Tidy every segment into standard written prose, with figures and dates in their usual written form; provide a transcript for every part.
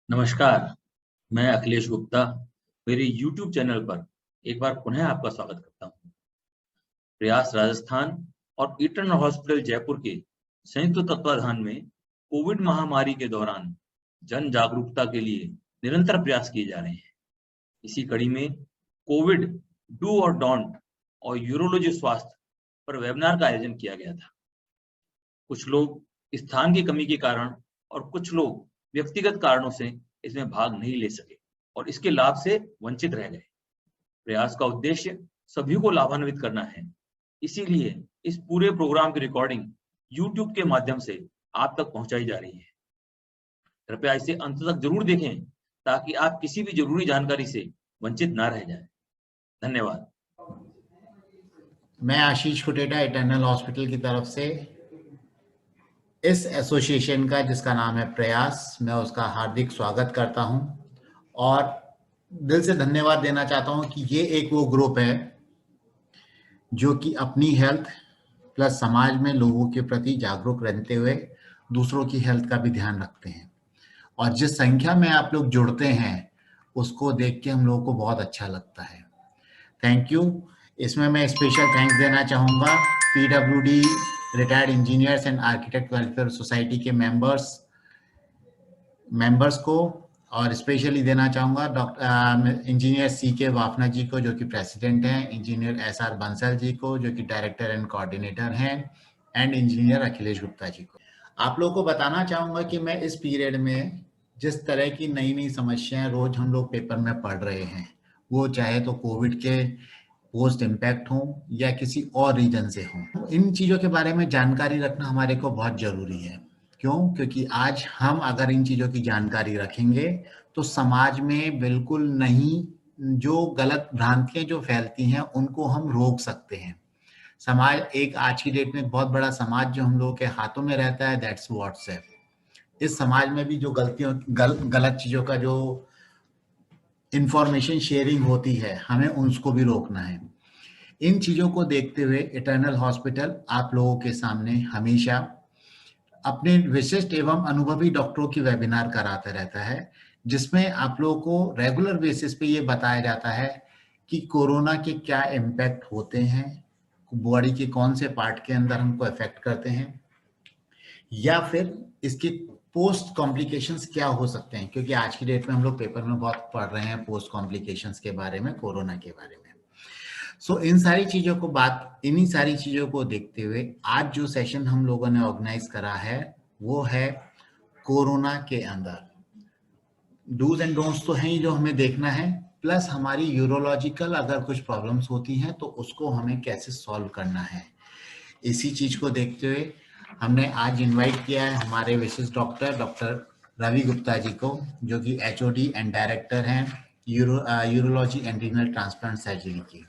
नमस्कार, मैं अखिलेश गुप्ता मेरे YouTube चैनल पर एक बार पुनः आपका स्वागत करता हूँ। प्रयास राजस्थान और ईटर्न हॉस्पिटल जयपुर के संयुक्त तत्वाधान में कोविड महामारी के दौरान जन जागरूकता के लिए निरंतर प्रयास किए जा रहे हैं। इसी कड़ी में कोविड डू और डोंट और यूरोलॉजी स्वास्थ्य पर वेबिनार का आयोजन किया गया था। कुछ लोग स्थान की कमी के कारण और कुछ लोग व्यक्तिगत कारणों से इसमें भाग नहीं ले सके और इसके लाभ से वंचित रह गए। प्रयास का उद्देश्य सभी को लाभान्वित करना है, इसीलिए इस पूरे प्रोग्राम की रिकॉर्डिंग YouTube के माध्यम से आप तक पहुंचाई जा रही है। कृपया इसे अंत तक जरूर देखें ताकि आप किसी भी जरूरी जानकारी से वंचित ना रह जाएं। धन्यवाद। मैं आशीष कुटेटा इटर्नल हॉस्पिटल की तरफ से इस एसोसिएशन का जिसका नाम है प्रयास, मैं उसका हार्दिक स्वागत करता हूं और दिल से धन्यवाद देना चाहता हूं कि ये एक वो ग्रुप है जो कि अपनी हेल्थ प्लस समाज में लोगों के प्रति जागरूक रहते हुए दूसरों की हेल्थ का भी ध्यान रखते हैं और जिस संख्या में आप लोग जुड़ते हैं उसको देख के हम लोगों को बहुत अच्छा लगता है। Thank you. इसमें मैं स्पेशल थैंक्स देना चाहूँगा PWD retired engineers and architect welfare society के मेंबर्स को और स्पेशली देना चाहूँगा डॉक्टर इंजीनियर CK वाफना जी को जो कि प्रेसिडेंट हैं, इंजीनियर SR बंसल जी को जो कि डायरेक्टर एंड कोऑर्डिनेटर हैं एंड इंजीनियर अखिलेश गुप्ता जी को। आप लोगों को बताना चाहूँगा कि मैं इस पीरियड में जिस तरह की नई नई समस्याएं रोज हम लोग पेपर में पढ़ रहे हैं, वो चाहे तो कोविड के पोस्ट इम्पैक्ट हो या किसी और रीजन से हो, इन चीज़ों के बारे में जानकारी रखना हमारे को बहुत जरूरी है। क्यों? क्योंकि आज हम अगर इन चीज़ों की जानकारी रखेंगे तो समाज में बिल्कुल नहीं जो गलत भ्रांतियां जो फैलती हैं उनको हम रोक सकते हैं। समाज एक आज की डेट में बहुत बड़ा समाज जो हम लोगों के हाथों में रहता है, दैट्स व्हाट्सएप। इस समाज में भी जो गलत चीज़ों का जो इंफॉर्मेशन शेयरिंग होती है, हमें उसको भी रोकना है। इन चीजों को देखते हुए इटर्नल हॉस्पिटल आप लोगों के सामने हमेशा अपने विशिष्ट एवं अनुभवी डॉक्टरों की वेबिनार कराता रहता है, जिसमें आप लोगों को रेगुलर बेसिस पे ये बताया जाता है कि कोरोना के क्या इम्पैक्ट होते हैं, बॉडी के कौन से पार्ट के अंदर हमको इफेक्ट करते हैं या फिर इसके पोस्ट कॉम्प्लिकेशंस क्या हो सकते हैं, क्योंकि आज की डेट में हम लोग पेपर में बहुत पढ़ रहे हैं पोस्ट कॉम्प्लिकेशंस के बारे में, कोरोना के बारे में। इन्हीं सारी चीजों को देखते हुए आज जो सेशन हम लोगों ने ऑर्गेनाइज करा है वो है कोरोना के अंदर डूज एंड डोंट्स तो हैं ही जो हमें देखना है, प्लस हमारी यूरोलॉजिकल अगर कुछ प्रॉब्लम्स होती हैं तो उसको हमें कैसे सॉल्व करना है। इसी चीज को देखते हुए हमने आज इनवाइट किया है हमारे विशिष्ट डॉक्टर रवि गुप्ता जी को, जो कि HOD एंड डायरेक्टर हैं urology and renal transplant surgery की।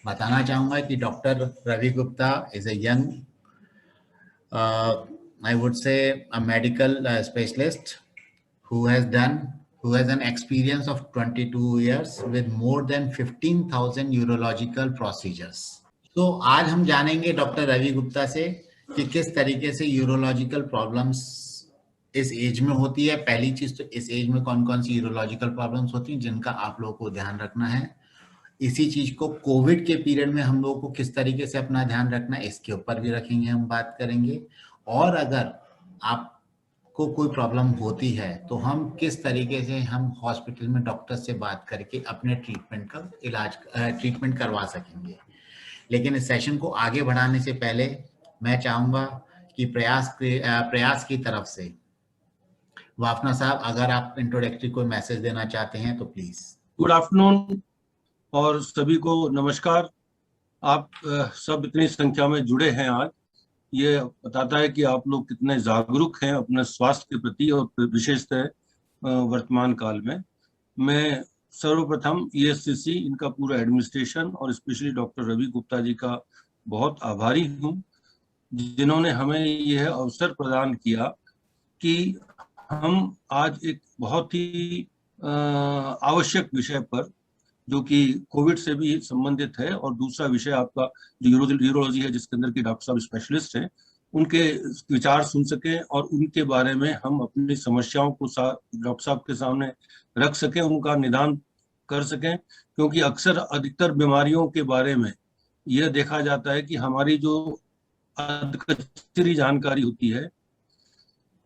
बताना चाहूंगा कि doctor Ravi Gupta is a young I would say a medical specialist who has an experience of 22 years with more than 15,000 urological procedures. तो आज हम जानेंगे डॉक्टर रवि गुप्ता से कि किस तरीके से यूरोलॉजिकल प्रॉब्लम्स इस एज में होती है। पहली चीज तो इस एज में कौन कौन सी यूरोलॉजिकल प्रॉब्लम्स होती हैं जिनका आप लोगों को ध्यान रखना है। इसी चीज को कोविड के पीरियड में हम लोगों को किस तरीके से अपना ध्यान रखना है इसके ऊपर भी रखेंगे, हम बात करेंगे। और अगर आपको कोई प्रॉब्लम होती है तो हम किस तरीके से हम हॉस्पिटल में डॉक्टर से बात करके अपने ट्रीटमेंट करवा सकेंगे। लेकिन इस सेशन को आगे बढ़ाने से पहले मैं चाहूंगा कि प्रयास की तरफ से वाफना साहब अगर आप इंट्रोडक्टरी कोई मैसेज देना चाहते हैं तो प्लीज। गुड आफ्टरनून और सभी को नमस्कार। आप सब इतनी संख्या में जुड़े हैं आज, ये बताता है कि आप लोग कितने जागरूक हैं अपने स्वास्थ्य के प्रति और विशेषतः वर्तमान काल में। मैं सर्वप्रथम ESCC इनका पूरा एडमिनिस्ट्रेशन और स्पेशली डॉक्टर रवि गुप्ता जी का बहुत आभारी हूं, जिन्होंने हमें यह अवसर प्रदान किया कि हम आज एक बहुत ही आवश्यक विषय पर, जो कि कोविड से भी संबंधित है, और दूसरा विषय आपका जो यूरोलॉजी है जिसके अंदर की डॉक्टर साहब स्पेशलिस्ट हैं, उनके विचार सुन सकें और उनके बारे में हम अपनी समस्याओं को डॉक्टर साहब के सामने रख सकें, उनका निदान कर सकें। क्योंकि अक्सर अधिकतर बीमारियों के बारे में यह देखा जाता है कि हमारी जो अधकचरी जानकारी होती है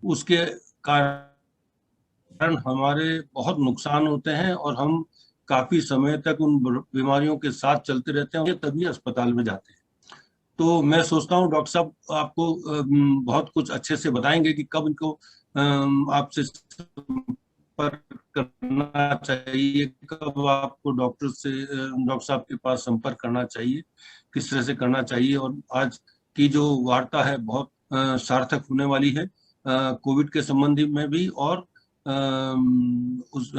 उसके कारण हमारे बहुत नुकसान होते हैं और हम काफी समय तक उन बीमारियों के साथ चलते रहते हैं, तभी अस्पताल में जाते हैं। तो मैं सोचता हूँ डॉक्टर साहब आपको बहुत कुछ अच्छे से बताएंगे कि कब इनको आपसे संपर्क करना चाहिए, कब आपको डॉक्टर साहब के पास संपर्क करना चाहिए, किस तरह से करना चाहिए। और आज की जो वार्ता है बहुत सार्थक होने वाली है कोविड के संबंध में भी और उस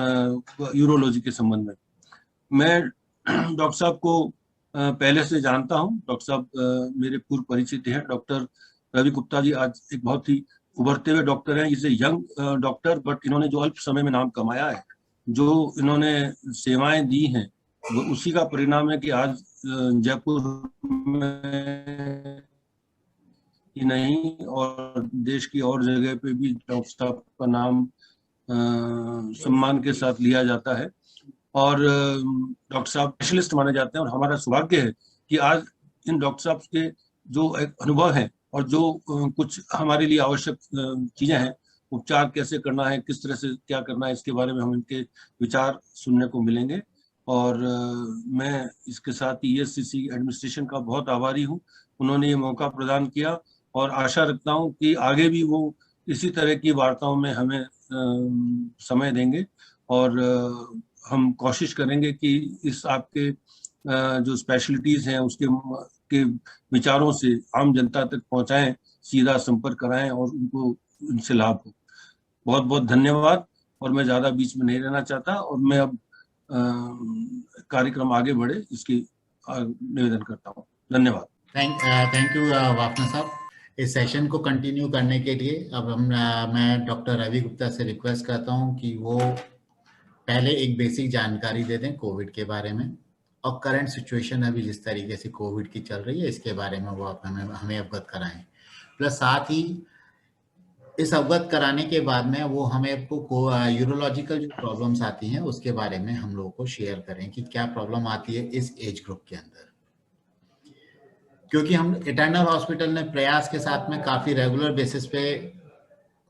यूरोलॉजी के संबंध में। मैं डॉक्टर साहब को पहले से जानता हूं। डॉक्टर साहब मेरे पूर्व परिचित हैं। डॉक्टर रवि गुप्ता जी आज एक बहुत ही उभरते हुए डॉक्टर हैं। Is a young doctor, but इन्होंने जो अल्प समय में नाम कमाया है, जो इन्होंने सेवाएं दी हैं, वो उसी का परिणाम है कि आज जयपुर में ही नहीं और देश की और जगह पे भी डॉक्टर साहब का नाम सम्मान के साथ लिया जाता है और डॉक्टर साहब स्पेशलिस्ट माने जाते हैं। और हमारा सौभाग्य है कि आज इन डॉक्टर साहब के जो एक अनुभव है और जो कुछ हमारे लिए आवश्यक चीजें हैं, उपचार कैसे करना है, किस तरह से क्या करना है, इसके बारे में हम इनके विचार सुनने को मिलेंगे। और मैं इसके साथ ही ESCC एडमिनिस्ट्रेशन का बहुत आभारी हूँ, उन्होंने ये मौका प्रदान किया और आशा रखता हूँ कि आगे भी वो इसी तरह की वार्ताओं में हमें समय देंगे और हम कोशिश करेंगे कि इस आपके जो स्पेशलिटीज हैं उसके के विचारों से आम जनता तक पहुंचाएं, सीधा संपर्क कराएं और उनको उनसे लाभ हो। बहुत बहुत धन्यवाद। और मैं ज्यादा बीच में नहीं रहना चाहता और मैं अब कार्यक्रम आगे बढ़े इसकी निवेदन करता हूँ। धन्यवाद। थैंक यू वापना साहब। इस सेशन को कंटिन्यू करने के लिए अब मैं डॉक्टर रवि गुप्ता से रिक्वेस्ट करता हूं कि वो पहले एक बेसिक जानकारी दे दें कोविड के बारे में और करंट सिचुएशन अभी जिस तरीके से कोविड की चल रही है इसके बारे में वो हमें अवगत कराएं। प्लस साथ ही इस अवगत कराने के बाद में वो हमें को यूरोलॉजिकल जो प्रॉब्लम्स आती हैं उसके बारे में हम लोगों को शेयर करें कि क्या प्रॉब्लम आती है इस एज ग्रुप के अंदर। क्योंकि हम इटर्नल हॉस्पिटल ने प्रयास के साथ में काफ़ी रेगुलर बेसिस पे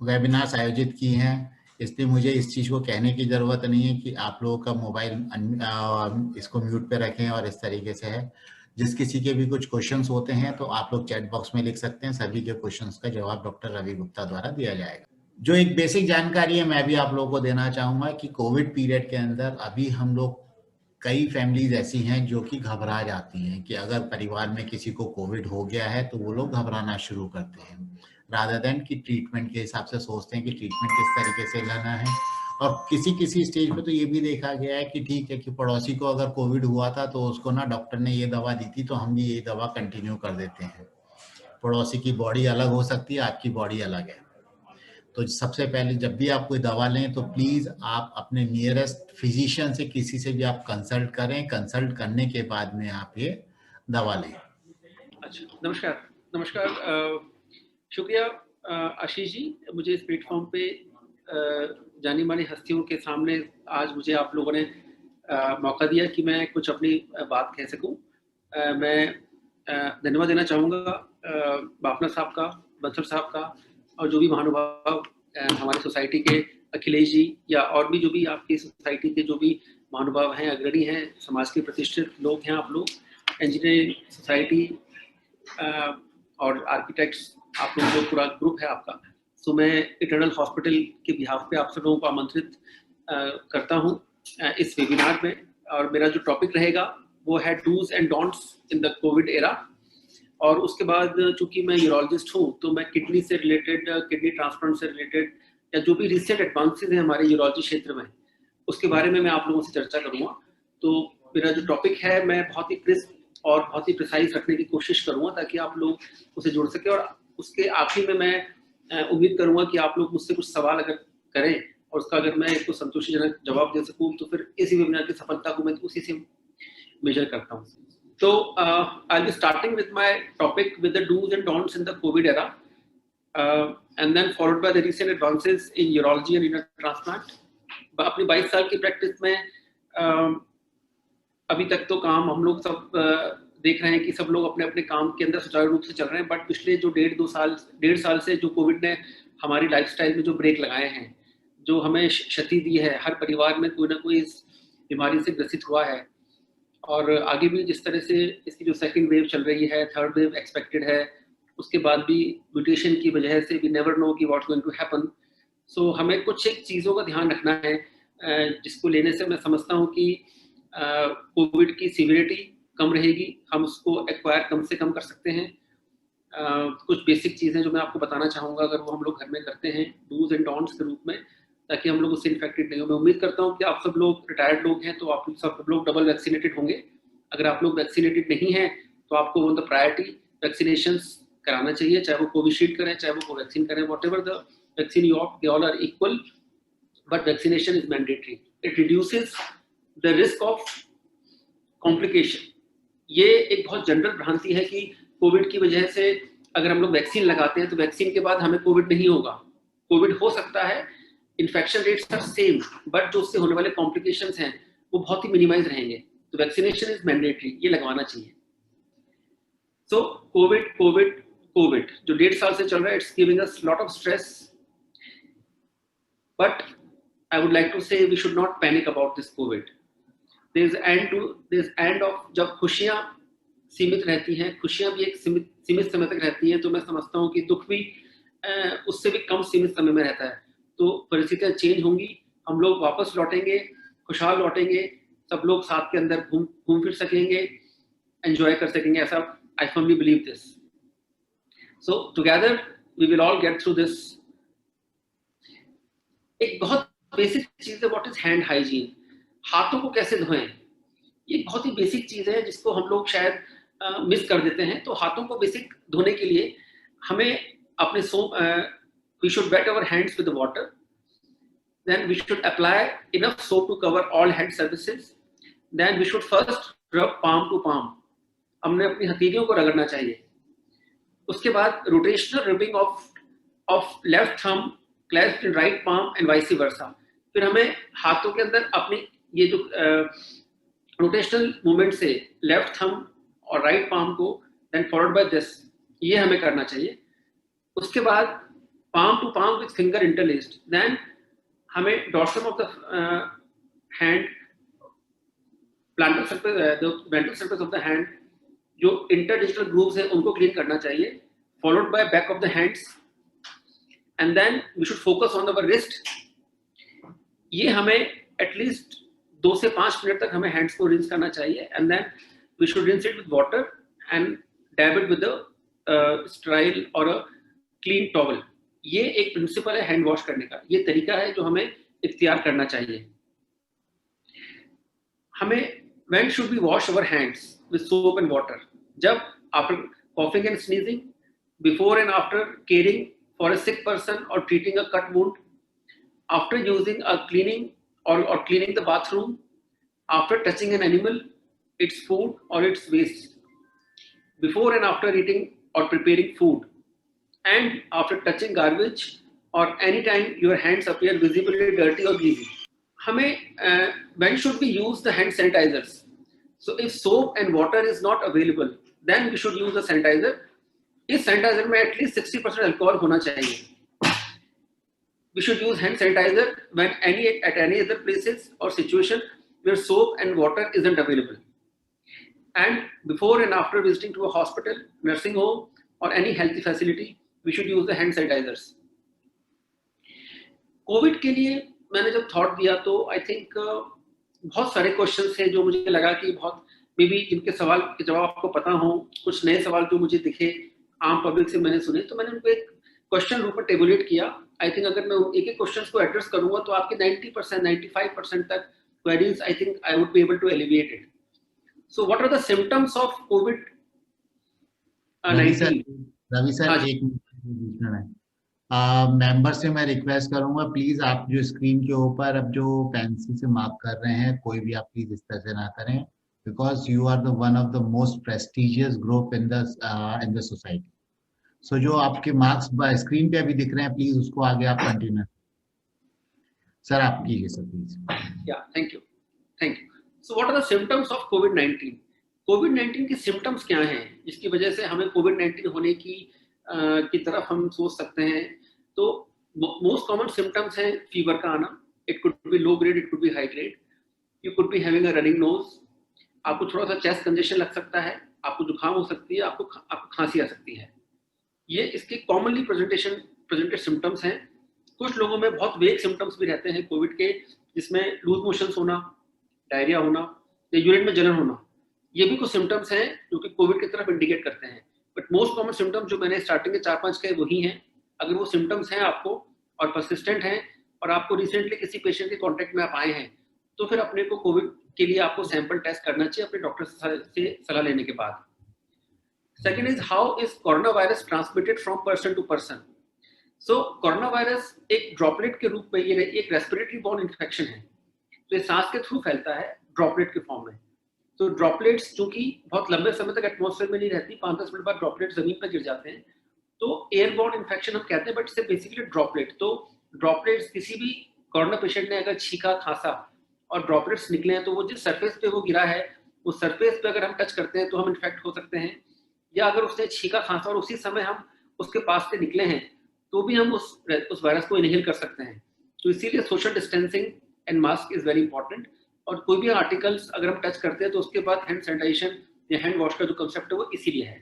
वेबिनार्स आयोजित की हैं, इसलिए मुझे इस चीज़ को कहने की ज़रूरत नहीं है कि आप लोगों का मोबाइल इसको म्यूट पे रखें और इस तरीके से है। जिस किसी के भी कुछ क्वेश्चंस होते हैं तो आप लोग चैट बॉक्स में लिख सकते हैं, सभी के क्वेश्चंस का जवाब डॉक्टर रवि गुप्ता द्वारा दिया जाएगा। जो एक बेसिक जानकारी है मैं भी आप लोगों को देना चाहूँगा कि कोविड पीरियड के अंदर अभी हम लोग कई फैमिलीज ऐसी हैं जो कि घबरा जाती हैं कि अगर परिवार में किसी को कोविड हो गया है तो वो लोग घबराना शुरू करते हैं, रादर देन कि ट्रीटमेंट के हिसाब से सोचते हैं कि ट्रीटमेंट किस तरीके से लेना है। और किसी स्टेज पे तो ये भी देखा गया है कि ठीक है कि पड़ोसी को अगर कोविड हुआ था तो उसको ना डॉक्टर ने ये दवा दी थी तो हम भी ये दवा कंटिन्यू कर देते हैं। पड़ोसी की बॉडी अलग हो सकती है, आपकी बॉडी अलग है। तो सबसे पहले जब भी आप कोई दवा लें तो प्लीज आप अपने नियरेस्ट फिजिशियन से किसी से भी आप कंसल्ट करें, कंसल्ट करने के बाद में आप ये दवा लें। अच्छा, नमस्कार। शुक्रिया आशीष जी, मुझे इस प्लेटफॉर्म पे जानी मानी हस्तियों के सामने आज मुझे आप लोगों ने मौका दिया कि मैं कुछ अपनी बात कह सकूं। मैं धन्यवाद देना चाहूँगा बापना साहब का, बंसल साहब का और जो भी महानुभाव हमारी सोसाइटी के अखिलेश जी या और भी जो भी आपकी सोसाइटी के जो भी महानुभाव हैं, अग्रणी हैं, समाज के प्रतिष्ठित लोग हैं, आप लोग इंजीनियरिंग सोसाइटी और आर्किटेक्ट्स, आप लोग जो पूरा ग्रुप है आपका। तो मैं इटर्नल हॉस्पिटल के बिहाफ पे आप सब लोगों को आमंत्रित करता हूँ इस वेबिनार में। और मेरा जो टॉपिक रहेगा वो है dos and don'ts in the COVID era. और उसके बाद चूंकि मैं यूरोलॉजिस्ट हूँ तो मैं किडनी से रिलेटेड, किडनी ट्रांसप्लांट से रिलेटेड या जो भी रिसेंट एडवांसेस हैं हमारे यूरोलॉजी क्षेत्र में, उसके बारे में मैं आप लोगों से चर्चा करूँगा। तो मेरा जो टॉपिक है मैं बहुत ही क्रिस्प और बहुत ही प्रिसाइज रखने की कोशिश करूँगा ताकि आप लोग उसे जुड़ सके। और उसके आखिर में मैं उम्मीद करूँगा कि आप लोग मुझसे कुछ सवाल अगर करें और उसका अगर मैं एक संतुष्टिजनक जवाब दे सकूँ तो फिर इसी वेबिनार की सफलता को मैं उसी से मेजर करता हूँ। So I'll be starting with my topic with the do's and don'ts in the COVID era. and then followed by the recent advances in urology and renal transplant. अपनी 22 साल की प्रैक्टिस में अभी तक तो काम हम लोग सब देख रहे हैं कि सब लोग अपने अपने काम के अंदर सुचारू रूप से चल रहे हैं, बट पिछले जो डेढ़ साल से जो कोविड ने हमारी लाइफस्टाइल में जो ब्रेक लगाए हैं, जो हमें क्षति दी है, हर परिवार में कोई ना कोई इस बीमारी से ग्रसित हुआ है, और आगे भी जिस तरह से इसकी जो सेकंड वेव चल रही है, थर्ड वेव एक्सपेक्टेड है, उसके बाद भी म्यूटेशन की वजह से वी नेवर नो कि व्हाट्स गोइंग टू हैपन। सो हमें कुछ एक चीज़ों का ध्यान रखना है जिसको लेने से मैं समझता हूँ कि कोविड की सीवियरिटी कम रहेगी, हम उसको एक्वायर कम से कम कर सकते हैं। कुछ बेसिक चीज़ें जो मैं आपको बताना चाहूँगा, अगर वो हम लोग घर में करते हैं डूज एंड डोंट्स के रूप में, ताकि हम लोग उससे इन्फेक्टेड नहीं हो। मैं उम्मीद करता हूँ कि आप सब लोग रिटायर्ड लोग हैं, तो आप सब लोग डबल वैक्सीनेटेड होंगे। अगर आप लोग वैक्सीनेटेड नहीं हैं तो आपको वन द प्रायोरिटी वैक्सीनेशंस कराना चाहिए, चाहे वो कोविशील्ड करें, चाहे वो कोवैक्सीन करें, whatever the vaccine you opt, they all are equal, but vaccination is mandatory. It reduces the risk of complication. ये एक बहुत जनरल भ्रांति है कि कोविड की वजह से अगर हम लोग वैक्सीन लगाते हैं तो वैक्सीन के बाद हमें कोविड नहीं होगा। कोविड हो सकता है, infection rates are same, but जो उससे होने वाले कॉम्प्लिकेशंस हैं वो बहुत ही मिनिमाइज रहेंगे। तो वैक्सीनेशन इज मैंडेटरी, ये लगवाना चाहिए। सो कोविड जो 1.5 साल से चल रहा है, it's giving us lot of stress, but I would like to say we should not panic about this COVID. There is end of, जब खुशियां सीमित रहती हैं, खुशियां भी एक सीमित समय तक रहती हैं, तो मैं समझता हूँ कि दुख भी उससे भी कम सीमित समय में रहता है। तो परिस्थितियां चेंज होंगी, हम लोग वापस लौटेंगे, खुशहाल लौटेंगे, सब लोग साथ के अंदर घूम फिर सकेंगे, एंजॉय कर सकेंगे, ऐसा I firmly believe this. So together we will all get through this. एक बहुत बेसिक चीज है, व्हाट इज हैंड हाइजीन, हाथों को कैसे धोएं। ये बहुत ही बेसिक चीज है जिसको हम लोग शायद मिस कर देते हैं। तो हाथों को बेसिक धोने के लिए हमें अपने we should wet our hands with the water, then we should apply enough soap to cover all hand surfaces, then we should first rub palm to palm, हमने अपनी हथेलियों को रगड़ना चाहिए। उसके बाद rotational rubbing of left thumb clasped in right palm and vice versa। फिर हमें हाथों के अंदर अपनी ये जो रोटेशनल मूवमेंट से लेफ्ट थंब और राइट पाम को देन फॉलोड बाय दिस, ये हमें करना चाहिए। उसके बाद palm to palm with finger interlaced, then हमें dorsum of the hand, plantar surface of the hand, जो interdigital grooves है उनको clean करना चाहिए, followed by back of the hands, and then we should focus on our wrist। ये हमें at least 2 से 5 minute तक हमें hands को rinse करना चाहिए, and then we should rinse it with water and dab it with a sterile or a clean towel। ये एक प्रिंसिपल है हैंड वॉश करने का, ये तरीका है जो हमें इख्तियार करना चाहिए। हमें when should we wash our hands with soap and water, जब after coughing and sneezing, before and after caring for a sick person और treating a cut wound, after using a cleaning और cleaning the bathroom, after touching an animal, its food और its waste, before and after eating और preparing food, and after touching garbage or any time your hands appear visibly dirty or greasy। हमें when should we use the hand sanitizers? So if soap and water is not available, then we should use a sanitizer। इस sanitizer में at least 60% alcohol होना चाहिए। We should use hand sanitizer when at any other places or situation where soap and water isn't available, and before and after visiting to a hospital, nursing home or any healthy facility, we should use the hand sanitizers। Covid के लिए मैंने जब thought दिया तो I think बहुत सारे questions थे जो मुझे लगा कि बहुत मे बी जिनके सवाल के जवाब आपको पता हो, कुछ नए सवाल जो मुझे दिखे आम पब्लिक से मैंने सुने, तो मैंने उनको एक क्वेश्चन रूप में टेबुलेट किया। आई थिंक अगर मैं एक एक क्वेश्चन को एड्रेस करूंगा तो आपके 90% 95% तक queries I think I would be able to alleviate it. So what are the symptoms of COVID 19? Ravi sir, एक मेंबर से मैं रिक्वेस्ट करूंगा, प्लीज आप जो स्क्रीन के ऊपर अब जो पेंसिल से मार्क कर रहे हैं, कोई भी आप प्लीज इस तरह से ना करें, because you are the one of the most prestigious group in the society. So जो आपके मार्क्स स्क्रीन पे अभी दिख रहे हैं, प्लीज उसको आगे आप कंटिन्यू सर आप कीजिए सर प्लीज। या thank you. So what are the symptoms of कोविड-19? कोविड-19 के सिम्टम्स क्या हैं जिसकी वजह से हमें कोविड-19 होने की तरफ हम सोच सकते हैं? तो मोस्ट कॉमन सिम्टम्स हैं फीवर का आना, it could be low grade, it could be high grade, you could be having a running nose, आपको थोड़ा सा चेस्ट कंजेशन लग सकता है, आपको जुकाम हो सकती है, आपको खांसी आ सकती है। ये इसके कॉमनली प्रेजेंटेड सिम्टम्स हैं। कुछ लोगों में बहुत वेग सिम्टम्स भी रहते हैं कोविड के, जिसमें लूज मोशंस होना, डायरिया होना या यूरिन में जलन होना, ये भी कुछ सिम्टम्स हैं जो कि कोविड की तरफ इंडिकेट करते हैं। बट मोस्ट कॉमन सिम्टम्स जो मैंने स्टार्टिंग के 4-5 कहे वही हैं। अगर वो सिम्टम्स हैं आपको और परसिस्टेंट हैं और आपको रिसेंटली किसी पेशेंट के कॉन्टेक्ट में आप आए हैं, तो फिर अपने को कोविड के लिए आपको सैंपल टेस्ट करना चाहिए अपने डॉक्टर से सलाह लेने के बाद। Second is how is corona virus transmitted from person to person. So corona virus एक ड्रॉपलेट के रूप में, ये एक रेस्पिरेटरी बॉर्न इन्फेक्शन है, तो ये सांस के थ्रू फैलता है ड्रॉपलेट के फॉर्म में। तो ड्रॉपलेट्स चूंकि बहुत लंबे समय तक एटमॉस्फेयर में नहीं रहती, 5-10 मिनट बाद ड्रॉपलेट जमीन पर गिर जाते हैं, तो एयरबॉर्न इन्फेक्शन हम कहते हैं, बट इससे बेसिकली ड्रॉपलेट। तो ड्रॉपलेट्स किसी भी कोरोना पेशेंट ने अगर छींका, खांसा और ड्रॉपलेट्स निकले हैं, तो वो जिस सरफेस पे वो गिरा है उस सरफेस पे अगर हम टच करते हैं तो हम इन्फेक्ट हो सकते हैं, या अगर उसने छींका, खांसा और उसी समय हम उसके पास से निकले हैं तो भी हम उस वायरस को इनहेल कर सकते हैं। तो इसीलिए social distancing and mask is very important. और कोई भी आर्टिकल्स अगर हम टच करते हैं तो उसके बाद हैंड सैनिटाइजेशन या हैंड वॉश का जो कंसेप्ट है वो इसीलिए है।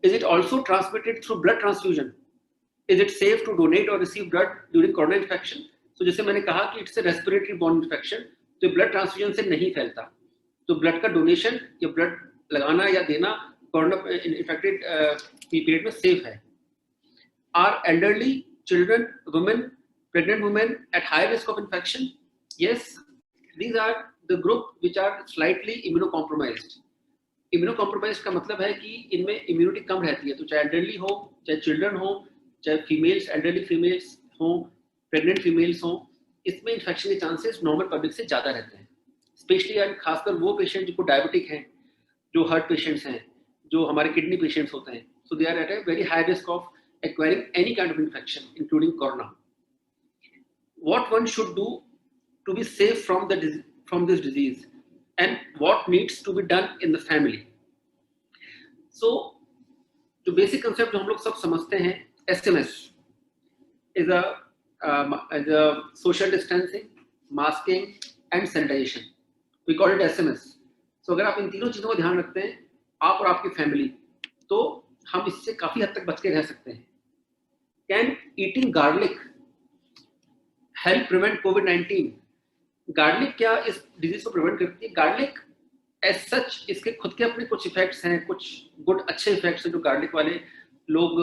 Is it also transmitted through blood transfusion? Is it safe to donate और receive blood during corona infection? तो जैसे मैंने कहा कि it's a respiratory borne infection, तो ब्लड ट्रांसफ्यूजन से नहीं फैलता। तो ब्लड का डोनेशन या ब्लड लगाना या देना कोरोना इन्फेक्टेड पीरियड में सेफ है। Are elderly, children, women, pregnant women at high risk of infection? Yes, these are the group which are slightly immunocompromised. Immunocompromised का मतलब है कि इनमें इम्यूनिटी कम रहती है, तो चाहे एल्डरली हो, चाहे चिल्ड्रन हो, चाहे फीमेल्स, एल्डरली फीमेल्स हो, प्रेग्नेंट फीमेल्स हो, इसमें इन्फेक्शन के चांसेस नॉर्मल पब्लिक से ज़्यादा रहते हैं। स्पेशली खासकर वो पेशेंट जिनको डायबिटिक हैं, जो हार्ट पेशेंट्स हैं, जो हमारे किडनी पेशेंट्स होते हैं, so they are at a very high risk of acquiring any kind of infection including corona. What one should do to be safe from this disease, and what needs to be done in the family? So जो basic concept जो हम लोग सब समझते हैं, SMS is a social distancing, masking and sanitation. We call it SMS. So अगर आप इन तीनों चीजों का ध्यान रखते हैं, आप और आपकी फैमिली, तो हम इससे काफी हद तक बच के रह सकते हैं। Can eating garlic help prevent COVID-19? Garlic क्या इस डिजीज को प्रिवेंट करती है? गार्लिक एज सच इसके खुद के अपने कुछ इफेक्ट्स हैं, कुछ गुड अच्छे इफेक्ट्स हैं जो गार्लिक वाले लोग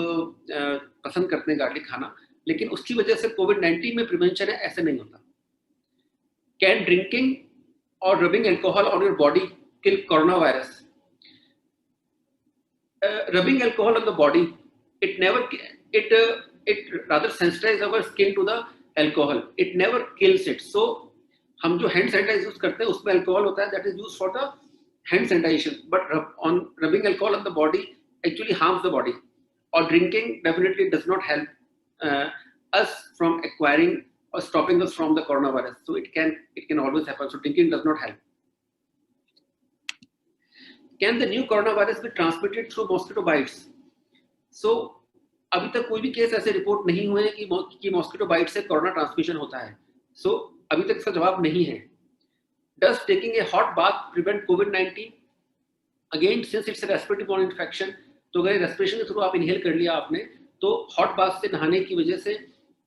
पसंद करते हैं गार्लिक खाना, लेकिन उसकी वजह से कोविड-19 में प्रिवेंशन है ऐसे नहीं होता। कैन ड्रिंकिंग और rubbing alcohol on your body kill corona virus? Rubbing alcohol on the body, it rather sensitizes our skin to the alcohol, it never kills it. So हम जो हैंड सैनिटाइजर यूज करते हैं उसमें alcohol होता है, that is used for the hand sanitisation, but on rubbing alcohol on the body actually harms the body. और drinking definitely does not help us from acquiring or stopping us from the coronavirus, so it can always happen, so drinking does not help. Can the new coronavirus be transmitted through mosquito bites? So अभी तक कोई भी case ऐसे report नहीं हुए कि mosquito bite से corona transmission होता है, सो अभी तक इसका जवाब नहीं है। Does taking a hot bath prevent COVID-19? Again, since it's a respiratory borne infection, तो अगर रेस्पिरेशन के थ्रू आप इनहेल कर लिया आपने, तो हॉट बाथ से नहाने की वजह से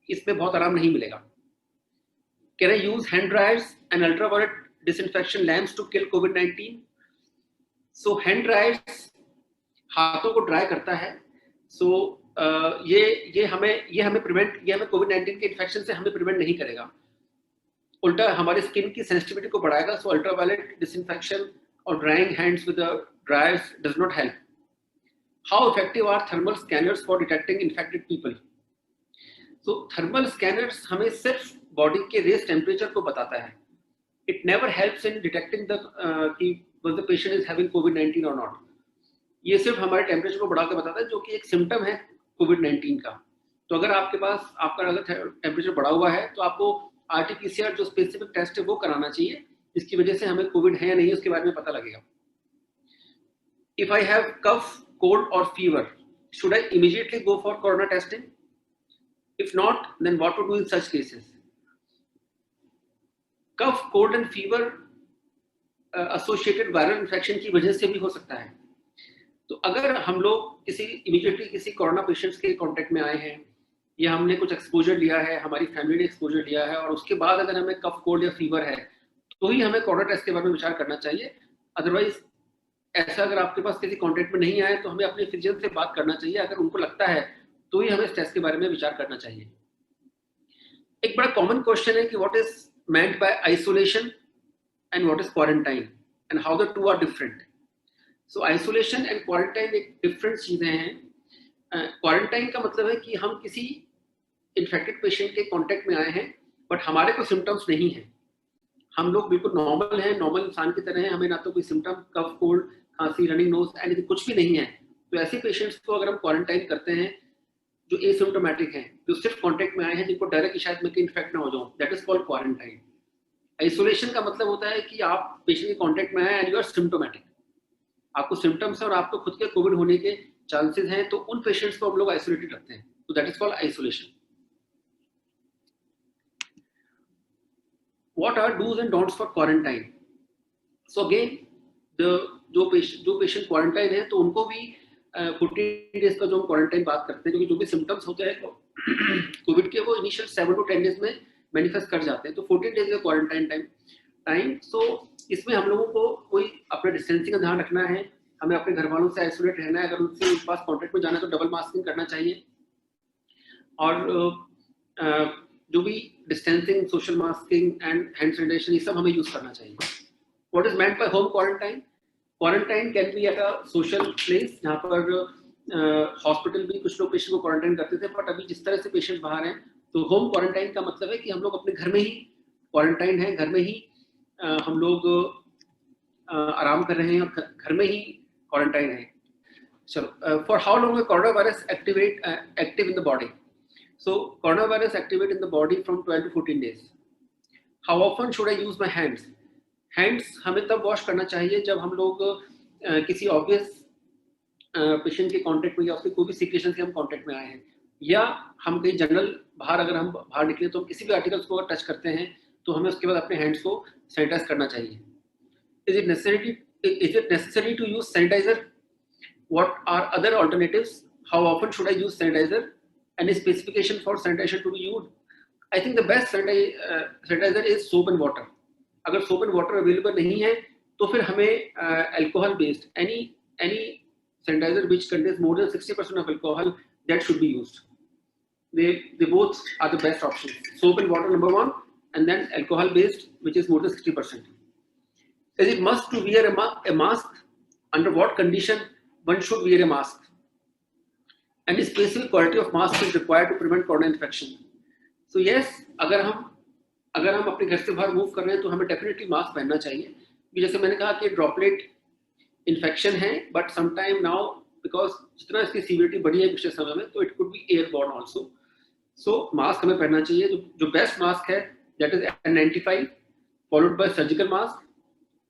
इसमें बहुत आराम नहीं मिलेगा। Can I use hand dryers and ultraviolet disinfection lamps to kill COVID-19? So hand dryers हाथों को ड्राई करता है, so ये हमें कोविड-19 के इन्फेक्शन से हमें प्रिवेंट नहीं करेगा, उल्टा हमारे स्किन की सेंसिटिविटी को बढ़ाएगा। सो अल्ट्रावायलेट डिसइंफेक्शन और drying hands with the dryers does not help. How effective are thermal scanners for detecting infected people? So thermal scanners हमें सिर्फ बॉडी के रेस टेम्परेचर को बताता है, it never helps in detecting the patient is having कोविड-19 और not. ये सिर्फ हमारे टेम्परेचर को बढ़ा के बताता है, जो कि एक सिम्टम है कोविड-19 का। तो अगर आपके पास आपका अगर टेम्परेचर बढ़ा हुआ है तो आपको RT-PCR जो स्पेसिफिक टेस्ट है वो कराना चाहिए, जिसकी वजह से हमें कोविड है या नहीं उसके बारे में पता लगेगा। If I have cough, cold or fever, should I immediately go for corona testing? If not, then what to do in such cases? Cough, cold and fever associated viral infection की वजह से भी हो सकता है। तो अगर हम लोग इमीडिएटली किसी कोरोना पेशेंट्स के कांटेक्ट में आए हैं या हमने कुछ एक्सपोजर लिया है, हमारी फैमिली ने एक्सपोजर लिया है और उसके बाद अगर हमें कफ, कोल्ड या फीवर है तो ही हमें कोरोना टेस्ट के बारे में विचार करना चाहिए। अदरवाइज ऐसा अगर आपके पास किसी कांटेक्ट में नहीं आए तो हमें अपने फिजिशियन से बात करना चाहिए। अगर उनको लगता है तो ही हमें इस टेस्ट के बारे में विचार करना चाहिए। एक बड़ा कॉमन क्वेश्चन है कि what is meant by isolation and what is quarantine and how the two are different. So isolation and quarantine एक डिफरेंट चीजें हैं। क्वारंटाइन का मतलब है कि हम किसी इन्फेक्टेड पेशेंट के कांटेक्ट में आए हैं बट हमारे को सिम्टम्स नहीं है, हम लोग बिल्कुल नॉर्मल हैं, नॉर्मल इंसान की तरह हैं, हमें ना तो कोई सिम्टम कफ, कोल्ड, खांसी, रनिंग नोज एनीथिंग कुछ भी नहीं है। तो ऐसे पेशेंट्स को अगर हम क्वारंटाइन करते हैं जो एसिम्प्टोमेटिक हैं, जो सिर्फ कांटेक्ट में आए हैं, जिनको डर है कि शायद मैं इन्फेक्ट ना हो जाऊं, that is called quarantine. Isolation का मतलब होता है कि आप पेशेंट के कांटेक्ट में आए एंड यू आर सिम्प्टोमेटिक, आपको सिम्टम्स और आपको खुद के कोविड होने के चांसेस हैं, तो उन पेशेंट्स को हम लोग आइसोलेटेड रखते हैं। तो that is called isolation. What are do's and don'ts for quarantine? So again, जो पेशेंट क्वारंटाइन है तो उनको भी 14 डेज का जो हम क्वारंटाइन बात करते हैं, क्योंकि जो भी सिम्टम्स होते हैं कोविड के वो इनिशियल 7 to 10 डेज में मैनिफेस्ट कर जाते हैं। तो 14 डेज का क्वारंटाइन टाइम। सो इसमें हम लोगों को कोई अपना डिस्टेंसिंग का ध्यान रखना है, हमें अपने घर वालों से आइसोलेट रहना है, अगर उनसे उनके पास कॉन्टेक्ट में जाना है तो डबल मास्किंग करना चाहिए, और जो भी distancing, social masking and hand sanitization ये सब हमें यूज करना चाहिए। What is meant by home quarantine? Quarantine can be at a social place, जहाँ पर हॉस्पिटल भी कुछ लोग पेशेंट को क्वारंटाइन करते थे, बट अभी जिस तरह से पेशेंट बाहर हैं तो होम क्वारंटाइन का मतलब है कि हम लोग अपने घर में ही क्वारंटाइन है, घर में ही हम लोग आराम कर रहे हैं और घर में ही क्वारंटाइन है। चलो, for how long corona virus active in the body? So coronavirus activate in the body from 12 to 14 days. How often should I use my hands? Hands हमें तब वॉश करना चाहिए जब हम लोग किसी ऑब्वियस पेशेंट के कांटेक्ट में या उसके कोई भी सिचुएशन के हम कांटेक्ट में आए हैं, या हम कहीं जनरल बाहर अगर हम बाहर निकले तो हम किसी भी आर्टिकल्स को टच करते हैं तो हमें उसके बाद अपने हैंड्स को सैनिटाइज करना चाहिए। Is it necessary to use sanitizer? What are other alternatives? How often should I use sanitizer? Any specification for sanitation to be used? I think the best sanitizer is soap and water. अगर soap and water available नहीं है तो फिर हमें alcohol based any sanitizer which contains more than 60% of alcohol, that should be used. They both are the best options. Soap and water number 1, and then alcohol based which is more than 60%. Is it must to wear a mask? Under what condition one should wear a mask? And specific quality of mask is required to prevent corona infection. So yes, अगर हम अपने घर से बाहर move कर रहे हैं तो हमें डेफिनेटली मास्क पहनना चाहिए। जैसे मैंने कहा कि ड्रॉपलेट इन्फेक्शन है, बट समटाइम नाउ बिकॉज जितना इसकी सीवियरिटी बढ़ी है पिछले समय में, तो it could be airborne also. So mask हमें पहनना चाहिए। जो बेस्ट मास्क है that is N95 followed by surgical mask.